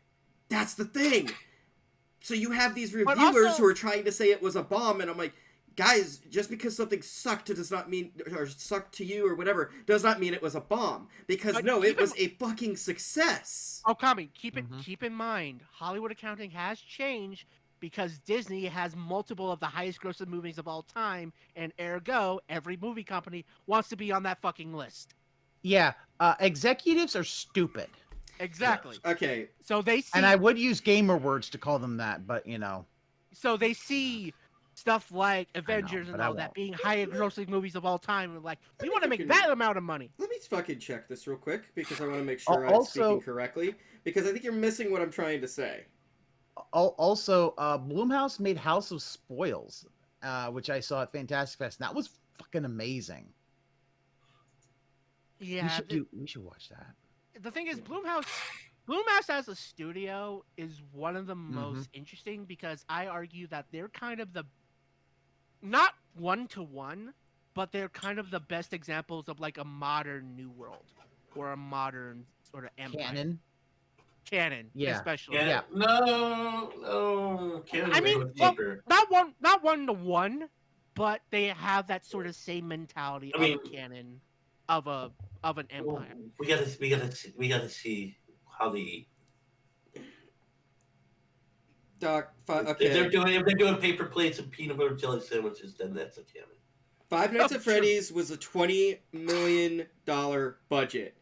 That's the thing. So you have these But reviewers also- who are trying to say it was a bomb, and I'm like, guys, just because something sucked does not mean, or sucked to you or whatever, does not mean it was a bomb. Because But no, it even- was a fucking success. Ookami, keep in mind, Hollywood accounting has changed because Disney has multiple of the highest grossing movies of all time, and ergo, every movie company wants to be on that fucking list. Yeah. Executives are stupid. Exactly. Okay, So they see, And I would use gamer words to call them that, but so they see stuff like Avengers but and I all that won't. being highest grossing movies of all time, and like, we think want to you make can- that amount of money. let me fucking check this real quick, because I want to make sure I'm Also- speaking correctly, because I think you're missing what I'm trying to say. Also, Blumhouse made House of Spoils, which I saw at Fantastic Fest. And that was fucking amazing. Yeah. We should watch that. The thing is, Blumhouse as a studio is one of the most interesting, because I argue that they're kind of the, not one-to-one, but they're kind of the best examples of like a modern New World or a modern sort of empire. Canon, Yeah. especially. Yeah. No. Can't I agree mean, with well, paper. not one-to-one, but they have that sort of same mentality of a canon of an empire. Well, we gotta see how they eat. Doc, If okay. they're doing paper plates and peanut butter jelly sandwiches, then that's a canon. Five Nights Oh, at sure. Freddy's was a $20 million budget,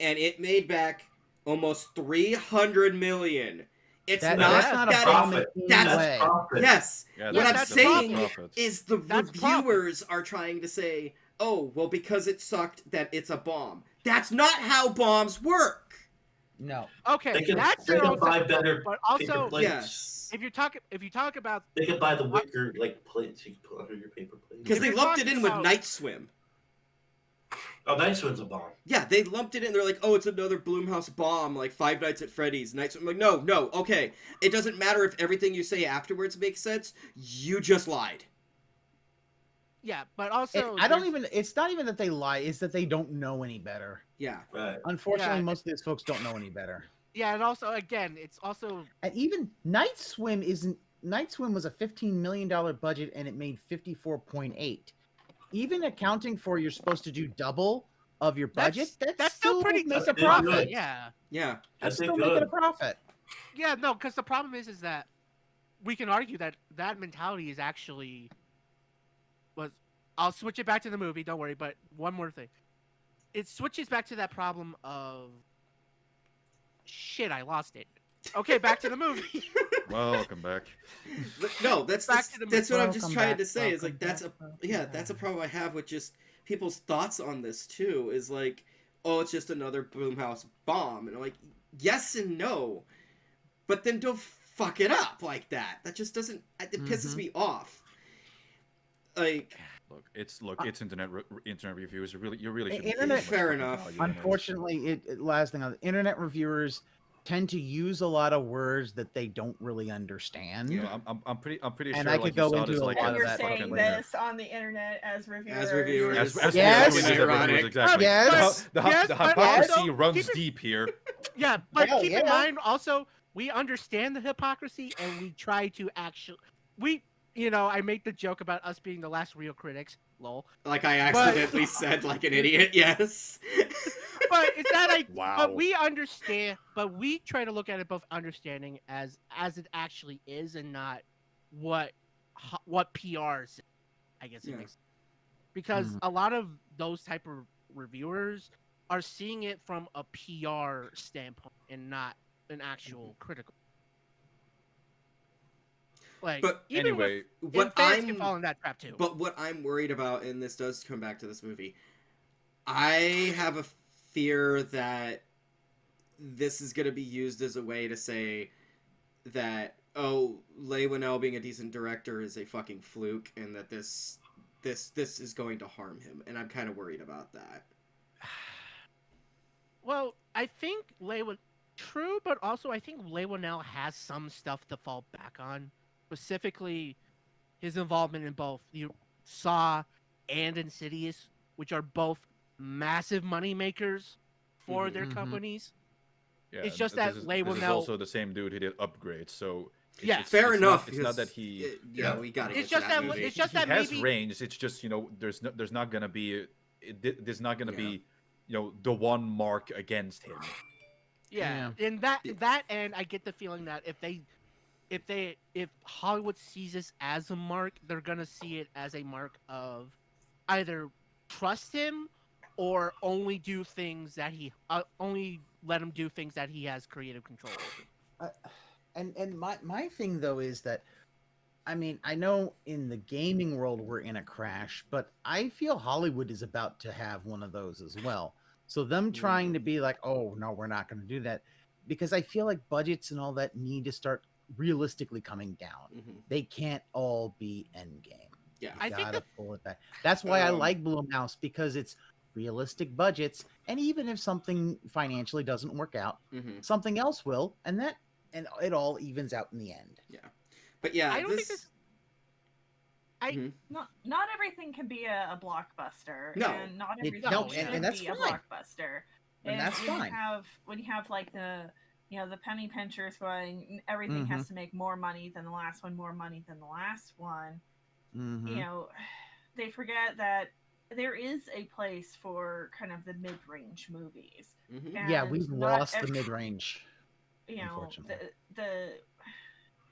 and it made back almost $300 million. It's That's not not a that bomb profit. in any that's- way. Profit. yes. Yeah, What I'm that's saying profit. is the That's reviewers are trying to say, "Oh, well, because it sucked, that it's a bomb." That's not how bombs work. No. Okay, They can their own buy separate better problem, but paper also plates. Yes, if you talk about They could buy the wicker plates you can put under your paper plate. because If they you're lumped it talking in with about- Night Swim. Oh, Night Swim's a bomb. Yeah, they lumped it in. They're like, "Oh, it's another Blumhouse bomb, like Five Nights at Freddy's." Night Swim. I'm like, no, okay. It doesn't matter if everything you say afterwards makes sense. You just lied. yeah, but also It's not even that they lie, it's that they don't know any better. Yeah. Right. Unfortunately, Yeah. most of these folks don't know any better. yeah, and also again, it's also And even Night Swim isn't Night Swim was a $15 million budget and it made 54.8. Even accounting for you're supposed to do double of your budget, That's still pretty make a decent good. profit. profit. Yeah. Yeah. That's That's still good. making a profit. Yeah, no, because the problem is that we can argue that that mentality is actually was. I'll switch it back to the movie. Don't worry. But one more thing, it switches back to that problem of shit. I lost it. Okay, back to the movie. Welcome back. No, that's Back to the that's what I'm just Welcome trying back, to say. Is welcome like that's back, a welcome yeah, back. that's a problem I have with just people's thoughts on this too. Is like, oh, it's just another Boomhouse bomb, and I'm like, yes and no, but then don't fuck it up like that. That just doesn't. It pisses Mhm. me off. Like, Look, it's internet reviews. You really should. Internet- fair enough. Unfortunately, last thing on the internet, reviewers tend to use a lot of words that they don't really understand. Yeah. I'm pretty And sure. I like, could you go saw into this, a like, lot And of you're that saying fucking this on the internet as reviewers. reviewers. As Yes. reviewers, Ironic. exactly. Yes. Yes, The but hypocrisy also, runs keep it- deep here. Yeah, but Hell keep in yeah. mind also we understand the hypocrisy and we try to actually I made the joke about us being the last real critics. Lol. Like I accidentally said like an idiot. Yes. But it's that Wow. but we understand, but we try to look at it both understanding as it actually is and not what PRs. I guess it Yeah. makes sense. Because a lot of those type of reviewers are seeing it from a PR standpoint and not an actual critical. Like, But even anyway, with, what and fans I'm can fall in that trap too. But what I'm worried about, and this does come back to this movie, I have a fear that this is going to be used as a way to say that, oh, Leigh Whannell being a decent director is a fucking fluke, and that this is going to harm him, and I'm kind of worried about that. Well, I think true, but also I think Leigh Whannell has some stuff to fall back on. Specifically, his involvement in both Saw and Insidious, which are both massive money makers for their Mhm. companies. Yeah, It's just this that is- Leigh This is Whannell- also the same dude who did Upgrade, so Yeah. Fair it's enough. Not, it's not because that he yeah, we got to It's get to just that that- movie. it's just he that has maybe- range. It's just there's not gonna be there's not gonna Yeah. be the one mark against him. Yeah, and that and I get the feeling that if Hollywood sees this as a mark, they're gonna see it as a mark of either trust him or only do things that he only let him do things that he has creative control over. And my thing though is that, I mean, I know in the gaming world we're in a crash, but I feel Hollywood is about to have one of those as well. So them trying to be like, oh no, we're not going to do that, because I feel like budgets and all that need to start realistically coming down. Mhm. They can't all be Endgame. Yeah. You I think gotta pull it back. That's why I Um, like Blumhouse, because it's realistic budgets, and even if something financially doesn't work out, Mhm. something else will, and it all evens out in the end. But yeah, I don't think this. Not everything can be a blockbuster. No. And not It everything don't, should and that's be a fine. blockbuster. And that's when fine. When you have like the penny pinchers going, everything has to make more money than the last one, more money than the last one. Mhm. They forget that there is a place for kind of the mid-range movies. Mhm. Yeah, And we've not lost the every- mid-range. You know, unfortunately. the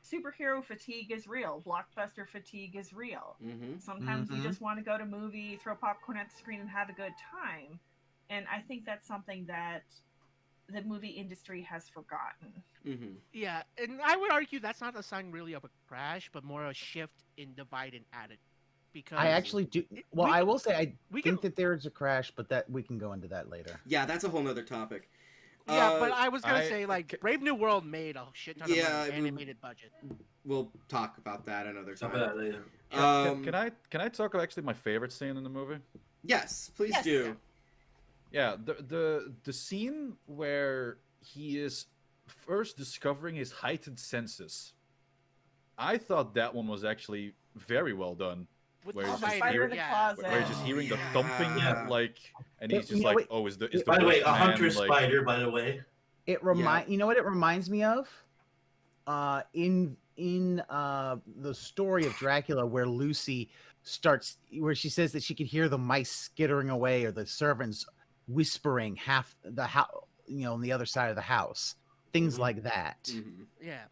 superhero fatigue is real. Blockbuster fatigue is real. Mhm. Sometimes you Mhm. just want to go to a movie, throw popcorn at the screen, and have a good time. And I think that's something that the movie industry has forgotten. Mhm. Yeah, and I would argue that's not a sign really of a crash, but more a shift in divide and attitude. Because I actually do. Well, we- I will say I we think can- that there is a crash, but that we can go into that later. Yeah, that's a whole nother topic. Yeah, but I was gonna I- say like Brave New World made a shit ton of Yeah, money, we- animated budget. We'll talk about that another Talk time. about it later. Can I talk about actually my favorite scene in the movie? Yes, please Yes. do. Yeah, the scene where he is first discovering his heightened senses. I thought that one was actually very well done. With Where the he's just Spider in the yeah. closet. Where he's just hearing the thumping, Yeah. and he's But, just wait, oh, is the By the way, a wolf man, hunter spider. By the way, You know what it reminds me of? In in the story of Dracula where Lucy starts, where she says that she could hear the mice skittering away or the servants whispering half the house, on the other side of the house, things Mhm. like that. Mhm. Yeah.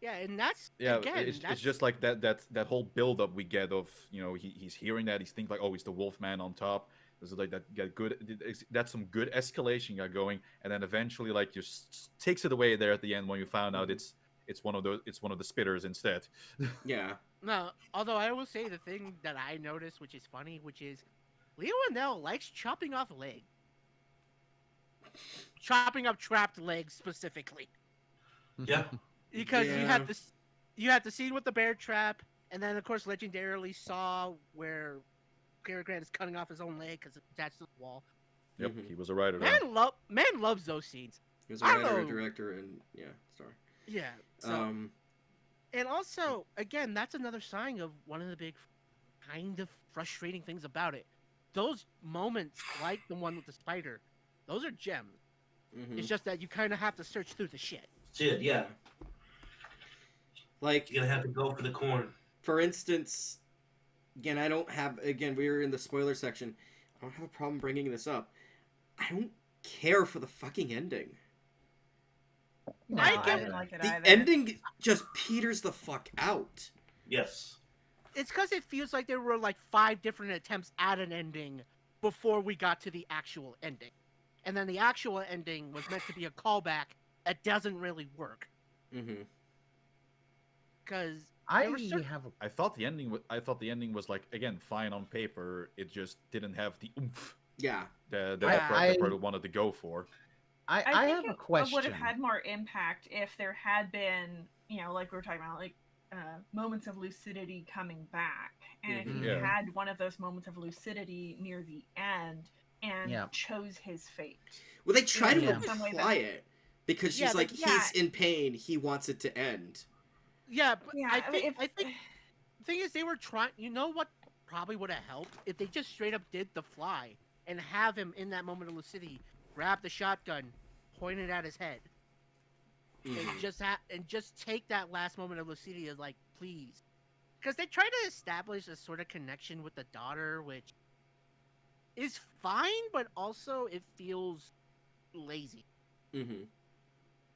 Yeah, and that's Yeah, again, it's that's just like that whole build up we get of he's hearing that, he's thinking like, oh, he's the Wolfman on top. There's like that get good, that's some good escalation got going, and then eventually like just takes it away there at the end when you found out Mhm. it's one of the spitters instead. Yeah. no. Although I will say the thing that I noticed, which is funny, which is Leo Wendell likes chopping off legs, chopping up trapped legs specifically, Yeah. because Yeah. you had the scene with the bear trap, and then of course legendarily Saw where Cary Grant is cutting off his own leg because it's attached to the wall. Yep, Mhm. he was a writer then. Man loves those scenes. He was a I don't writer, a know. director, and star. Yeah. So Um. and also again, that's another sign of one of the big kind of frustrating things about it. Those moments, like the one with the spider, those are gems. Mhm. It's just that you kind of have to search through the shit. Shit, yeah. Like, You're gonna have to go for the corn. for instance, again, I don't have. Again, we were in the spoiler section. I don't have a problem bringing this up. I don't care for the fucking ending. No, I I get- didn't like it The either. ending just peters the fuck out. Yes. It's because it feels like there were like 5 different attempts at an ending before we got to the actual ending. And then the actual ending was meant to be a callback that doesn't really work. Mm-hmm. Because I there were certain- have a I thought the ending was like, again, fine on paper. It just didn't have the oomph Yeah. that I- Predator wanted to go for. I I have think a it question. would have had more impact if there had been, like we were talking about, like moments of lucidity coming back, and if Mhm. he Yeah. had one of those moments of lucidity near the end and Yeah. chose his fate. Well, they try to Yeah. imply it because she's Yeah, like, yeah. he's in pain. He wants it to end. Yeah, but Yeah, I I mean, think the thing is they were trying. You know what probably would have helped if they just straight up did the fly and have him in that moment of lucidity grab the shotgun, point it at his head, Mhm. and just take that last moment of lucidity as like, please, because they try to establish a sort of connection with the daughter, which is fine, but also it feels lazy Mm-hmm.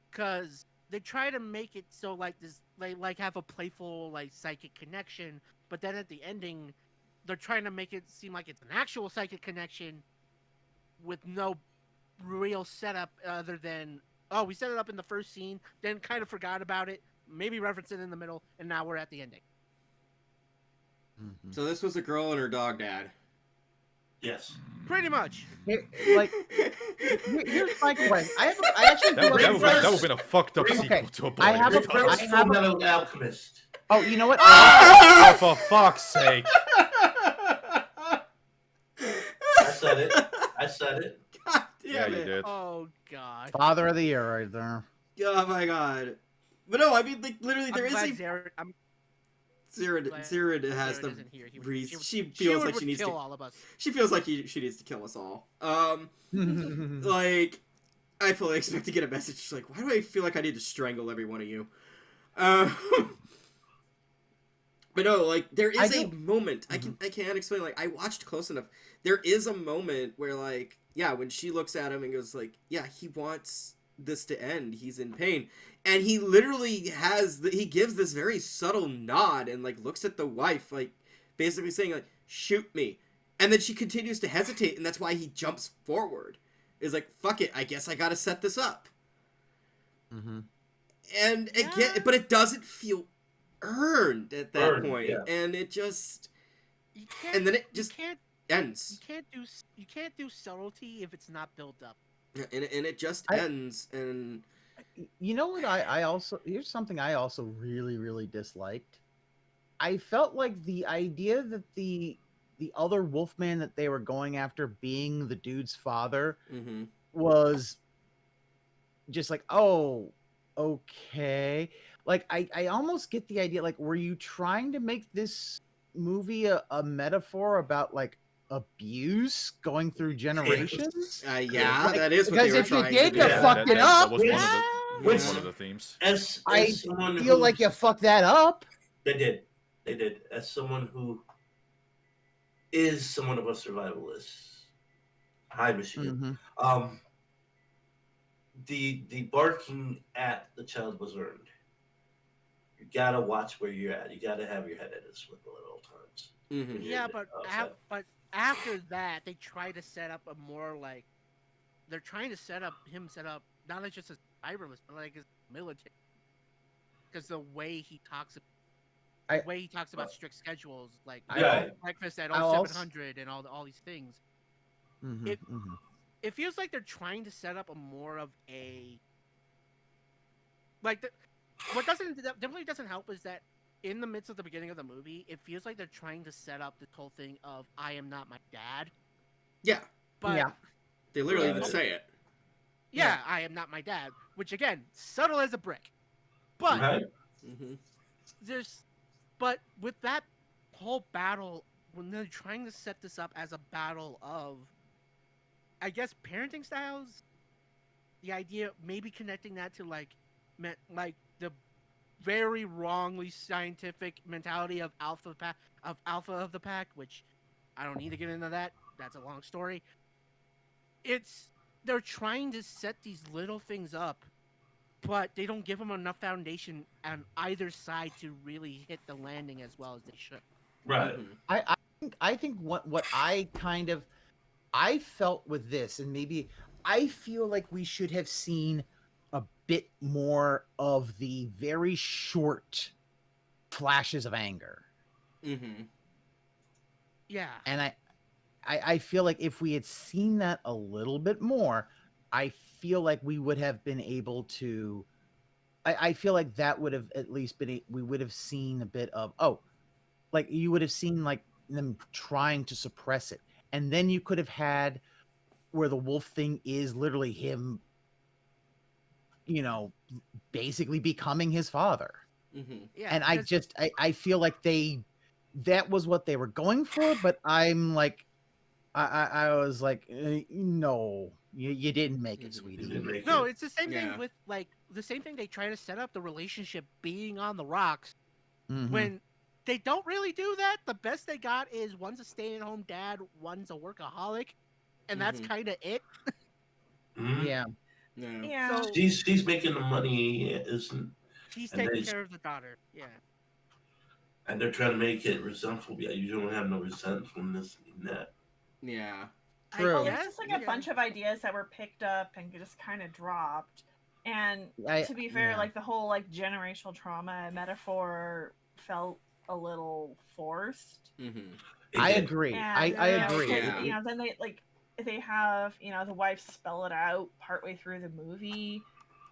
because they try to make it so like this, like have a playful like psychic connection, but then at the ending, they're trying to make it seem like it's an actual psychic connection with no real setup other than, oh, we set it up in the first scene, then kind of forgot about it, maybe reference it in the middle, and now we're at the ending. Mhm. So this was a girl and her dog dad. Yes. Pretty much. Like, here's my question. I actually That would feel like that would been a fucked up Okay, sequel to a I have a- Blade. I Reverse have a- Fullmetal Alchemist. Oh, you know what? Oh, for fuck's sake! I said it. I said it. God Yeah, damn you it. did. Oh god. Father of the Year right there. Oh my god. But no, I mean, like, literally, there I'm is glad a... Xeiren- I'm Xeiren glad has Xeiren the isn't here. reason. She would- feels would like she needs kill to... all of us. She feels like she needs to kill us all. Like, I fully expect to get a message. She's like, why do I feel like I need to strangle every one of you? But no, like, there is a moment. I can't explain. Like, I watched close enough. There is a moment where, like, yeah, when she looks at him and goes, like, yeah, he wants this to end. He's in pain. And he literally he gives this very subtle nod and, like, looks at the wife, like, basically saying, like, shoot me. And then she continues to hesitate, and that's why he jumps forward. Is like, fuck it, I guess I gotta set this up. Mm-hmm. And again, Yeah. but it doesn't feel earned at that Earned, point. yeah. And it just You can't, and then it you just can't ends. you can't do subtlety if it's not built up. And it just I- ends. And You know what? I also, here's something I also really, really disliked. I felt like the idea that the other Wolfman that they were going after being the dude's father mm-hmm. was just like, oh, okay. Like, I almost get the idea. Like, were you trying to make this movie a metaphor about, like, abuse going through generations? Yeah, Like, that is what because they were if you trying did, to you do. Yeah, fucked it that up. was one of Which- one of the themes. As I someone feel like you fucked that up. They did. As someone who is somewhat of a survivalist. Hi, Michigan. Mhm. The barking at the child was earned. You gotta watch where you're at. You gotta have your head at a swivel at all times. Mm-hmm. Yeah, but after that, they try to set up a more like they're trying to set up not like just as cyberless, but like as military. Because the way he talks about strict schedules, like Right. breakfast at I'll also- 0700 and all these things. Mhm, It- mhm. It feels like they're trying to set up a more of a like what definitely doesn't help is that in the midst of the beginning of the movie, it feels like they're trying to set up this whole thing of I am not my dad. Yeah, But Yeah. they literally Right. even say it. yeah, I am not my dad, which again, subtle as a brick. But Right? Mm-hmm. but with that whole battle, when they're trying to set this up as a battle of, I guess, parenting styles, the idea maybe connecting that to like the very wrongly scientific mentality of alpha of the pack, which I don't need to get into that. That's a long story. They're trying to set these little things up, but they don't give them enough foundation on either side to really hit the landing as well as they should. Right. Mm-hmm. I think what I felt with this, and maybe I feel like we should have seen a bit more of the very short flashes of anger. Mm-hmm. Yeah. And I feel like if we had seen that a little bit more, I feel like we would have been able to. I feel like that would have at least been. We would have seen a bit of like you would have seen like them trying to suppress it, and then you could have had where the wolf thing is literally him, basically becoming his father. Mm-hmm. Yeah. And I feel like that was what they were going for, but I'm like, I was like, no, you didn't make it, Mhm. sweetie. You didn't make No, it. it's the same Yeah. thing with like the same thing they try to set up the relationship being on the rocks Mhm. when they don't really do that. The best they got is one's a stay-at-home dad, one's a workaholic, and that's Mhm. kind of it. Mhm. Yeah. Yeah. Yeah. So She's making the money, isn't? she's and taking they- care of the daughter. Yeah. And they're trying to make it resentful. Yeah, you don't have no resentfulness in that. Yeah. True. Well, I there's guess, just like yeah. a bunch of ideas that were picked up and just kind of dropped. And to be fair, yeah. like the whole like generational trauma metaphor felt a little forced. Mm-hmm. It I did. agree. And, I you know, agree. Yeah. You know, then they have the wife spell it out partway through the movie,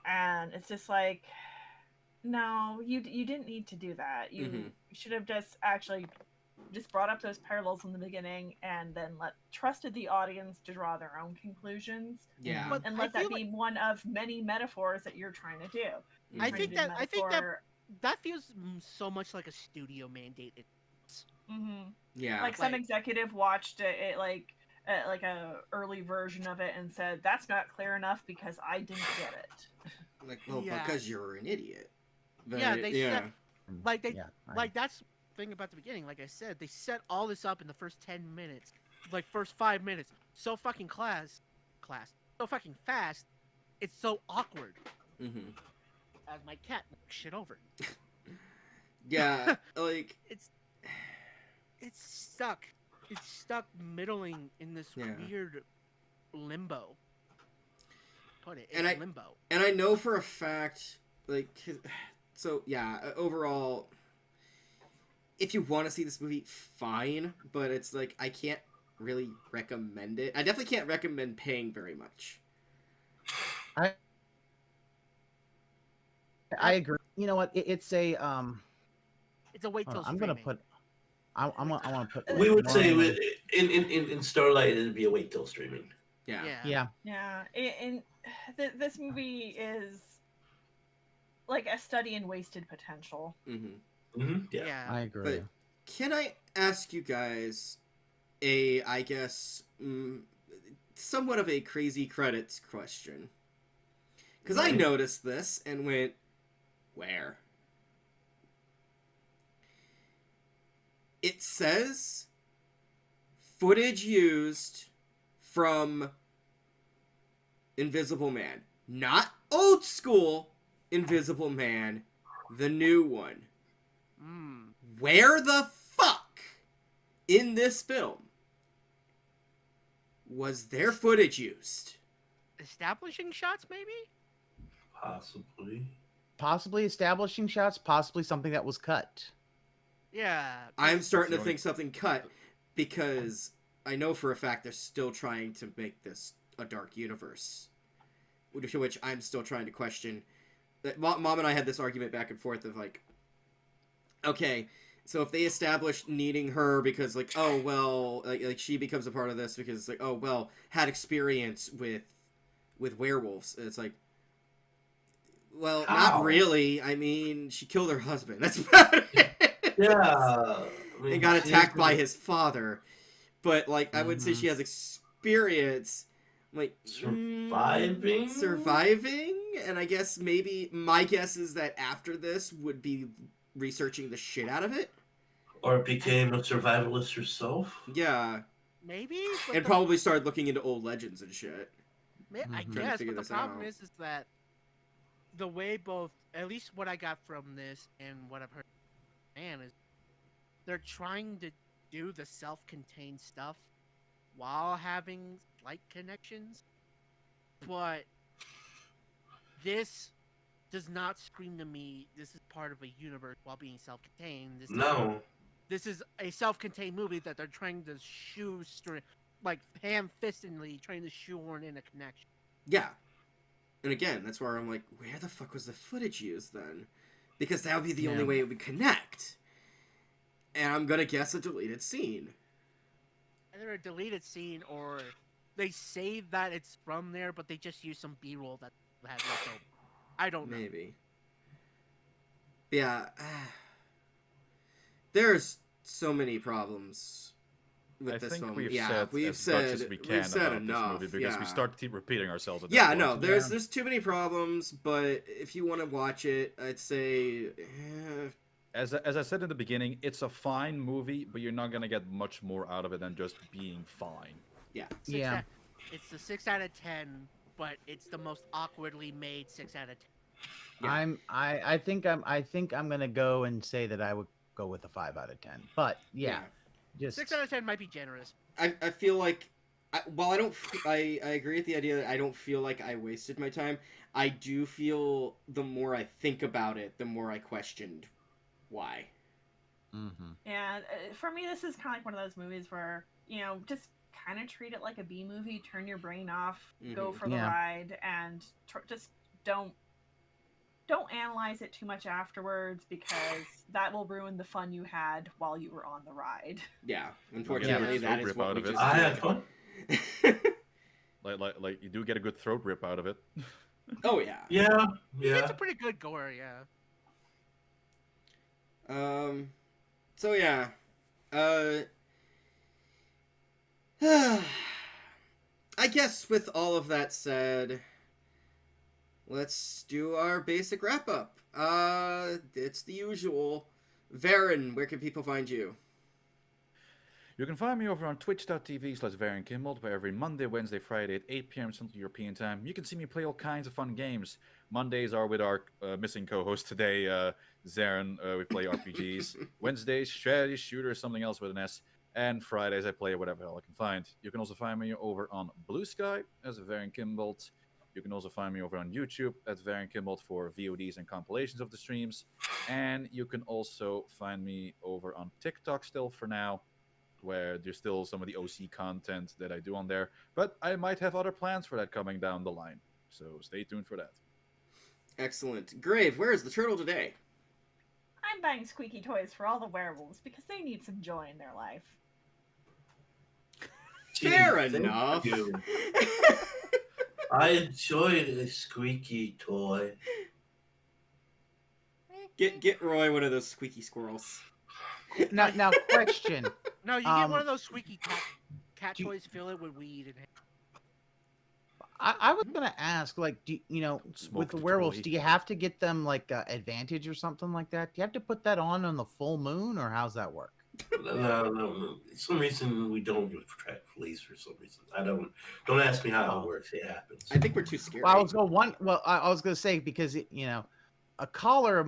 and it's just like, no, you didn't need to do that. You Mhm. should have just brought up those parallels in the beginning and then trusted the audience to draw their own conclusions Yeah. But and I let that feel be one of many metaphors that you're trying to do. I Mhm. think that feels so much like a studio mandated. Mm-hmm. Yeah. Like some Like- executive watched it like a early version of it and said that's not clear enough because I didn't get it. Like, well, Yeah. because you're an idiot. But, Yeah, they said- Like they Yeah, like that's the thing about the beginning. Like I said, they set all this up in the first 10 minutes, like first 5 minutes. So fucking so fucking fast. It's so awkward. Mm-hmm. As my cat knocks shit over. Yeah. Like. It's stuck. It's stuck middling in this Yeah. weird limbo. Put it. It's And I- limbo. And I know for a fact, like, so yeah, overall, if you want to see this movie, fine, but it's like, I can't really recommend it. I definitely can't recommend paying very much. I agree. You know what? It's a It's a wait till I'm gonna streaming. put. I want to put. We would say one- in Starlight it'd be a wait till streaming. Yeah. Yeah. Yeah. Yeah, this movie is like a study in wasted potential. Mm-hmm. Mm-hmm. Yeah. Yeah. I agree. But can I ask you guys I guess, somewhat of a crazy credits question? Because I noticed this and went, where? It says footage used from Invisible Man. Not old school Invisible Man, the new one. Where the fuck in this film was their footage used? Establishing shots, maybe? Possibly establishing shots, possibly something that was cut. Yeah. I'm starting to think something cut because I know for a fact they're still trying to make this a dark universe, which I'm still trying to question. Mom and I had this argument back and forth of like, okay, so if they establish needing her because like, oh well, like she becomes a part of this because like, oh well, had experience with werewolves, it's like, well, not really. I mean, she killed her husband. That's about it. Yeah. And got attacked by his father. But, like, I would say she has experience, like... Surviving? Surviving? And I guess maybe... My guess is that after this would be researching the shit out of it. Or became a survivalist herself? Yeah. Maybe? And probably started looking into old legends and shit. I guess, but the problem is that the way both, at least what I got from this and what I've heard, man, is they're trying to do the self-contained stuff while having slight connections, but this does not scream to me this is part of a universe while being self-contained. This is a self-contained movie that they're trying to like ham-fistedly trying to shoehorn in a connection. Yeah. And again, that's where I'm like, where the fuck was the footage used then? Because that would be the only way it would connect. And I'm gonna guess a deleted scene. Either a deleted scene or they say that it's from there, but they just use some B-roll that has left over. I don't know. Maybe. Yeah. There's so many problems with this film. We've said much as we can about enough, this movie because we start to keep repeating ourselves. At this yeah, point. no, there's too many problems, but if you want to watch it, I'd say... As I said in the beginning, it's a fine movie, but you're not gonna get much more out of it than just being fine. Yeah. It's the 6 out of 10, but it's the most awkwardly made 6 out of 10. Yeah. I think I'm gonna go and say that I would go with a 5 out of 10. But just 6 out of 10 might be generous. I feel like, while I agree with the idea that I don't feel like I wasted my time, I do feel the more I think about it, the more I questioned why. Mm-hmm. Yeah, for me, this is kind of like one of those movies where, just kind of treat it like a B movie, turn your brain off, go for the ride, and just don't analyze it too much afterwards, because that will ruin the fun you had while you were on the ride. Yeah, unfortunately, that is what we just I had fun. like you do get a good throat rip out of it. Oh yeah. Yeah. It's a pretty good gore, yeah. So yeah. I guess with all of that said, let's do our basic wrap up. It's the usual. Varren, where can people find you? You can find me over on twitch.tv/VarrenKimbold, where every Monday, Wednesday, Friday at 8 p.m. Central European Time, you can see me play all kinds of fun games. Mondays are with our missing co-host today, Xeiren. We play RPGs. Wednesdays, strategy, shooter, something else with an S. And Fridays, I play whatever hell I can find. You can also find me over on Blue Sky as VarrenKimbold. You can also find me over on YouTube at VarrenKimbold for VODs and compilations of the streams. And you can also find me over on TikTok still for now, where there's still some of the OC content that I do on there. But I might have other plans for that coming down the line. So stay tuned for that. Excellent. Grave, where is the turtle today? I'm buying squeaky toys for all the werewolves because they need some joy in their life. Fair enough. I enjoyed a squeaky toy. Get Roy one of those squeaky squirrels. Now question. No, you get one of those squeaky cat toys, fill it with weed. I was gonna ask, like, with Smoke the the werewolves, toy. do you have to get them like advantage or something like that? Do you have to put that on the full moon, or how's that work? No. For some reason we don't attract fleas. For some reason, I don't. Don't ask me how it works. It happens. I think we're too scary. Well, I was gonna say because a collar,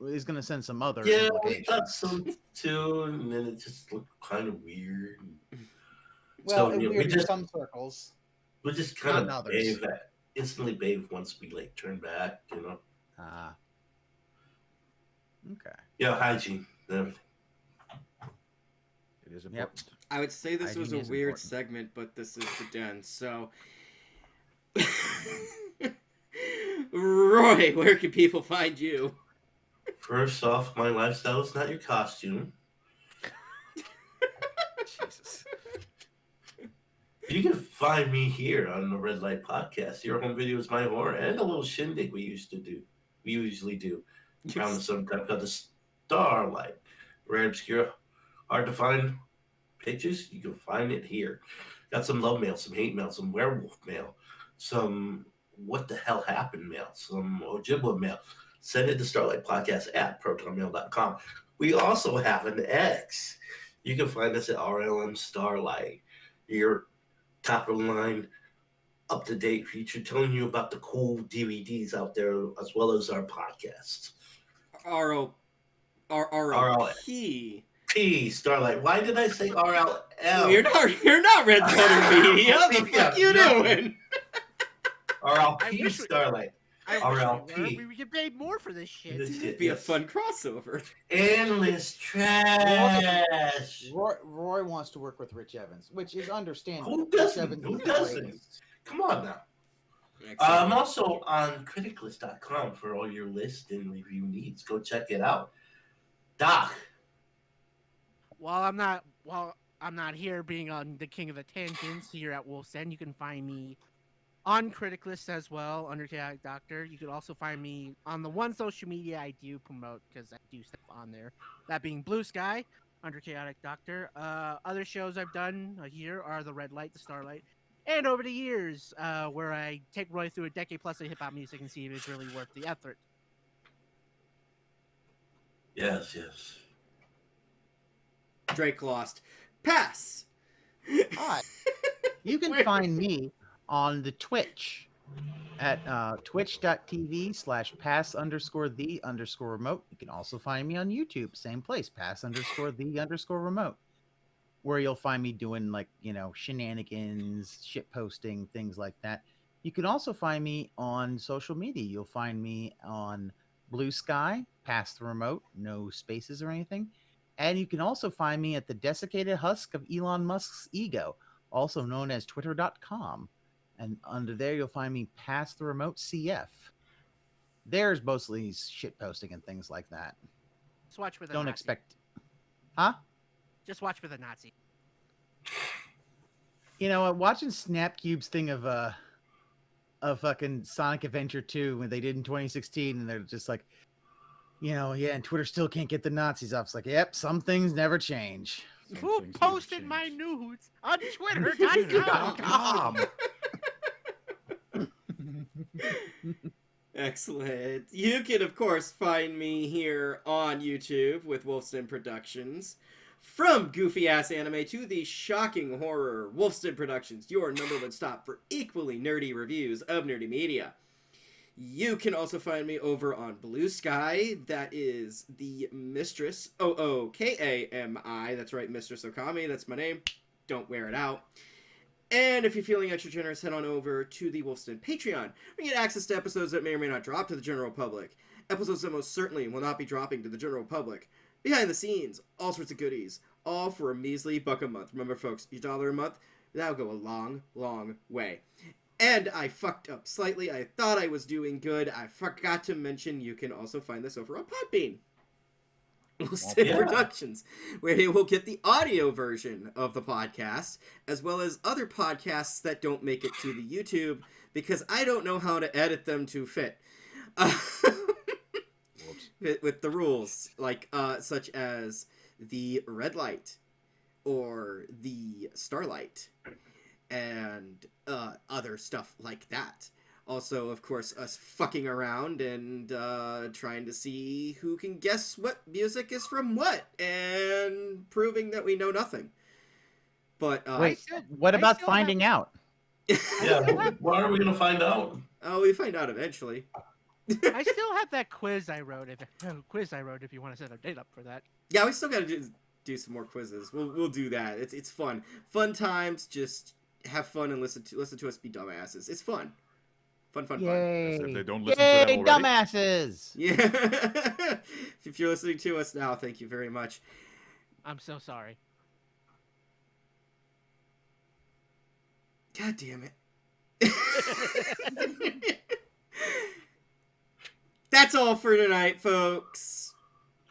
is gonna send some other Yeah, we implications. thought so too, and then it just looked kind of weird. Well, So, weird in some circles. we just kind Not in of others. instantly bathe once we like turn back. Ah. Okay. Yeah, hygiene and everything. It is Yep. important. I would say this was a Hygiene is weird important. segment, but this is the den. So, Roy, where can people find you? First off, my lifestyle is not your costume. Jesus. You can find me here on the Red Light Podcast. Your home video is my horror and a little shindig we usually do around the summertime called the Starlight. Rare, obscure, hard to find pictures. You can find it here. Got some love mail, some hate mail, some werewolf mail, some what the hell happened mail, some Ojibwa mail. Send it to Starlight Podcast at protonmail.com. We also have an X. You can find us at RLM Starlight. Your top of the line, up to date feature telling you about the cool DVDs out there as well as our podcasts. RLP. P Starlight. Why did I say RLL? You're not Red Letter Media. What the fuck you doing? I RLP wish we- Starlight. I RLP. wish we get paid more for this shit. This shit, Be a yes. fun crossover. Endless trash. Roy wants to work with Rich Evans, which is understandable. Who Rich doesn't? Evans Who is the doesn't? greatest. Come on now. Excellent. I'm also on criticlist.com for all your list and review needs. Go check it out. Doc. While I'm not here being on the King of the Tangents here at Wolf's End, you can find me on Criticlist as well under Chaotic Doctor. You can also find me on the one social media I do promote because I do stuff on there. That being Blue Sky under Chaotic Doctor. Other shows I've done here are the Red Light, the Starlight, and over the years where I take Roy through a decade plus of hip hop music and see if it's really worth the effort. Yes. Drake lost. Pass. Hi. You can find me on the Twitch at twitch.tv/pass_the_remote. You can also find me on YouTube, same place, pass_the_remote, where you'll find me doing shenanigans, shit posting, things like that. You can also find me on social media. You'll find me on Blue Sky, Pass the Remote, no spaces or anything. And you can also find me at the desiccated husk of Elon Musk's ego, also known as twitter.com. And under there, you'll find me Pass the Remote CF. There's mostly shit posting and things like that. Just watch for the Don't Nazi. expect... Huh? Just watch for the Nazi. Watching Snapcube's thing of fucking Sonic Adventure 2 when they did in 2016, and they're just like, and Twitter still can't get the Nazis off. It's like, yep, some things never change. Some Who things never posted change. my nudes on Twitter.com? Excellent. You can, of course, find me here on YouTube with Wolfson Productions. From goofy ass anime to the shocking horror, Wolfson Productions, your number one stop for equally nerdy reviews of nerdy media. You can also find me over on Blue Sky. That is the Mistress Ookami. That's right, Mistress Ookami. That's my name. Don't wear it out. And if you're feeling extra generous, head on over to the Wolfson Patreon. We get access to episodes that may or may not drop to the general public. Episodes that most certainly will not be dropping to the general public. Behind the scenes, all sorts of goodies. All for a measly $1 a month. Remember, folks, each $1 a month, that'll go a long, long way. And I fucked up slightly. I thought I was doing good. I forgot to mention you can also find this over on Podbean. Wolfson Productions, where you will get the audio version of the podcast, as well as other podcasts that don't make it to the YouTube, because I don't know how to edit them to fit. With the rules, such as the Red Light or the Starlight. and other stuff like that. Also, of course, us fucking around and trying to see who can guess what music is from what, and proving that we know nothing. But Wait, what I about still have- finding out? Yeah, why are we gonna find out? oh, we find out eventually. I still have that quiz I wrote. If you want to set a date up for that. Yeah, we still gotta do some more quizzes. We'll do that. It's fun. Fun times. Just have fun and listen to us be dumbasses. It's fun. Fun. Yay! As if they don't listen to them already. Dumbasses! Yeah. If you're listening to us now, thank you very much. I'm so sorry. God damn it. That's all for tonight, folks.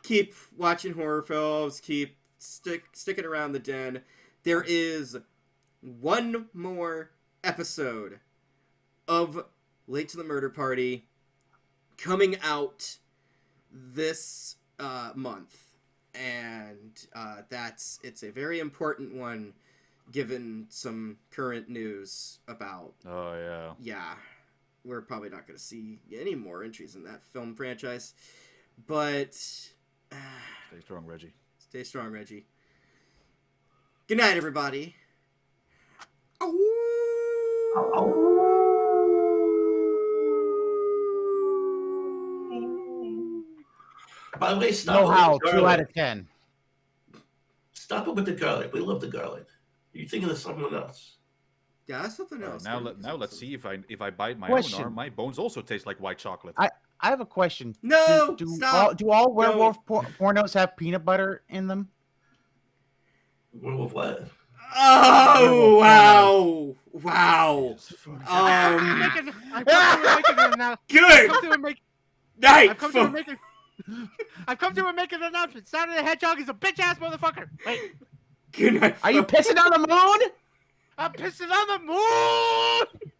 Keep watching horror films. Keep sticking around the den. There is one more episode of Late to the Murder Party coming out this month. And it's a very important one, given some current news about... Oh, yeah. Yeah, we're probably not going to see any more entries in that film franchise. But... Stay strong, Reggie. Stay strong, Reggie. Good night, everybody. By the way, stop No it with how, the 2 garlic. out of 10. Stop it with the garlic. We love the garlic. You're thinking of someone else. Yeah, that's something All else. right, now let's see if I bite my Question. own arm, my bones also taste like white chocolate. I have a question. No! Do Stop! all werewolf pornos have peanut butter in them? Werewolf what? Oh, wow! Wow! Jesus fuck. I've come to make Night, I've come to make an announcement. Sonic the Hedgehog is a bitch ass motherfucker. Wait, Good night, Are you folks. pissing on the moon? I'm pissing on the moon.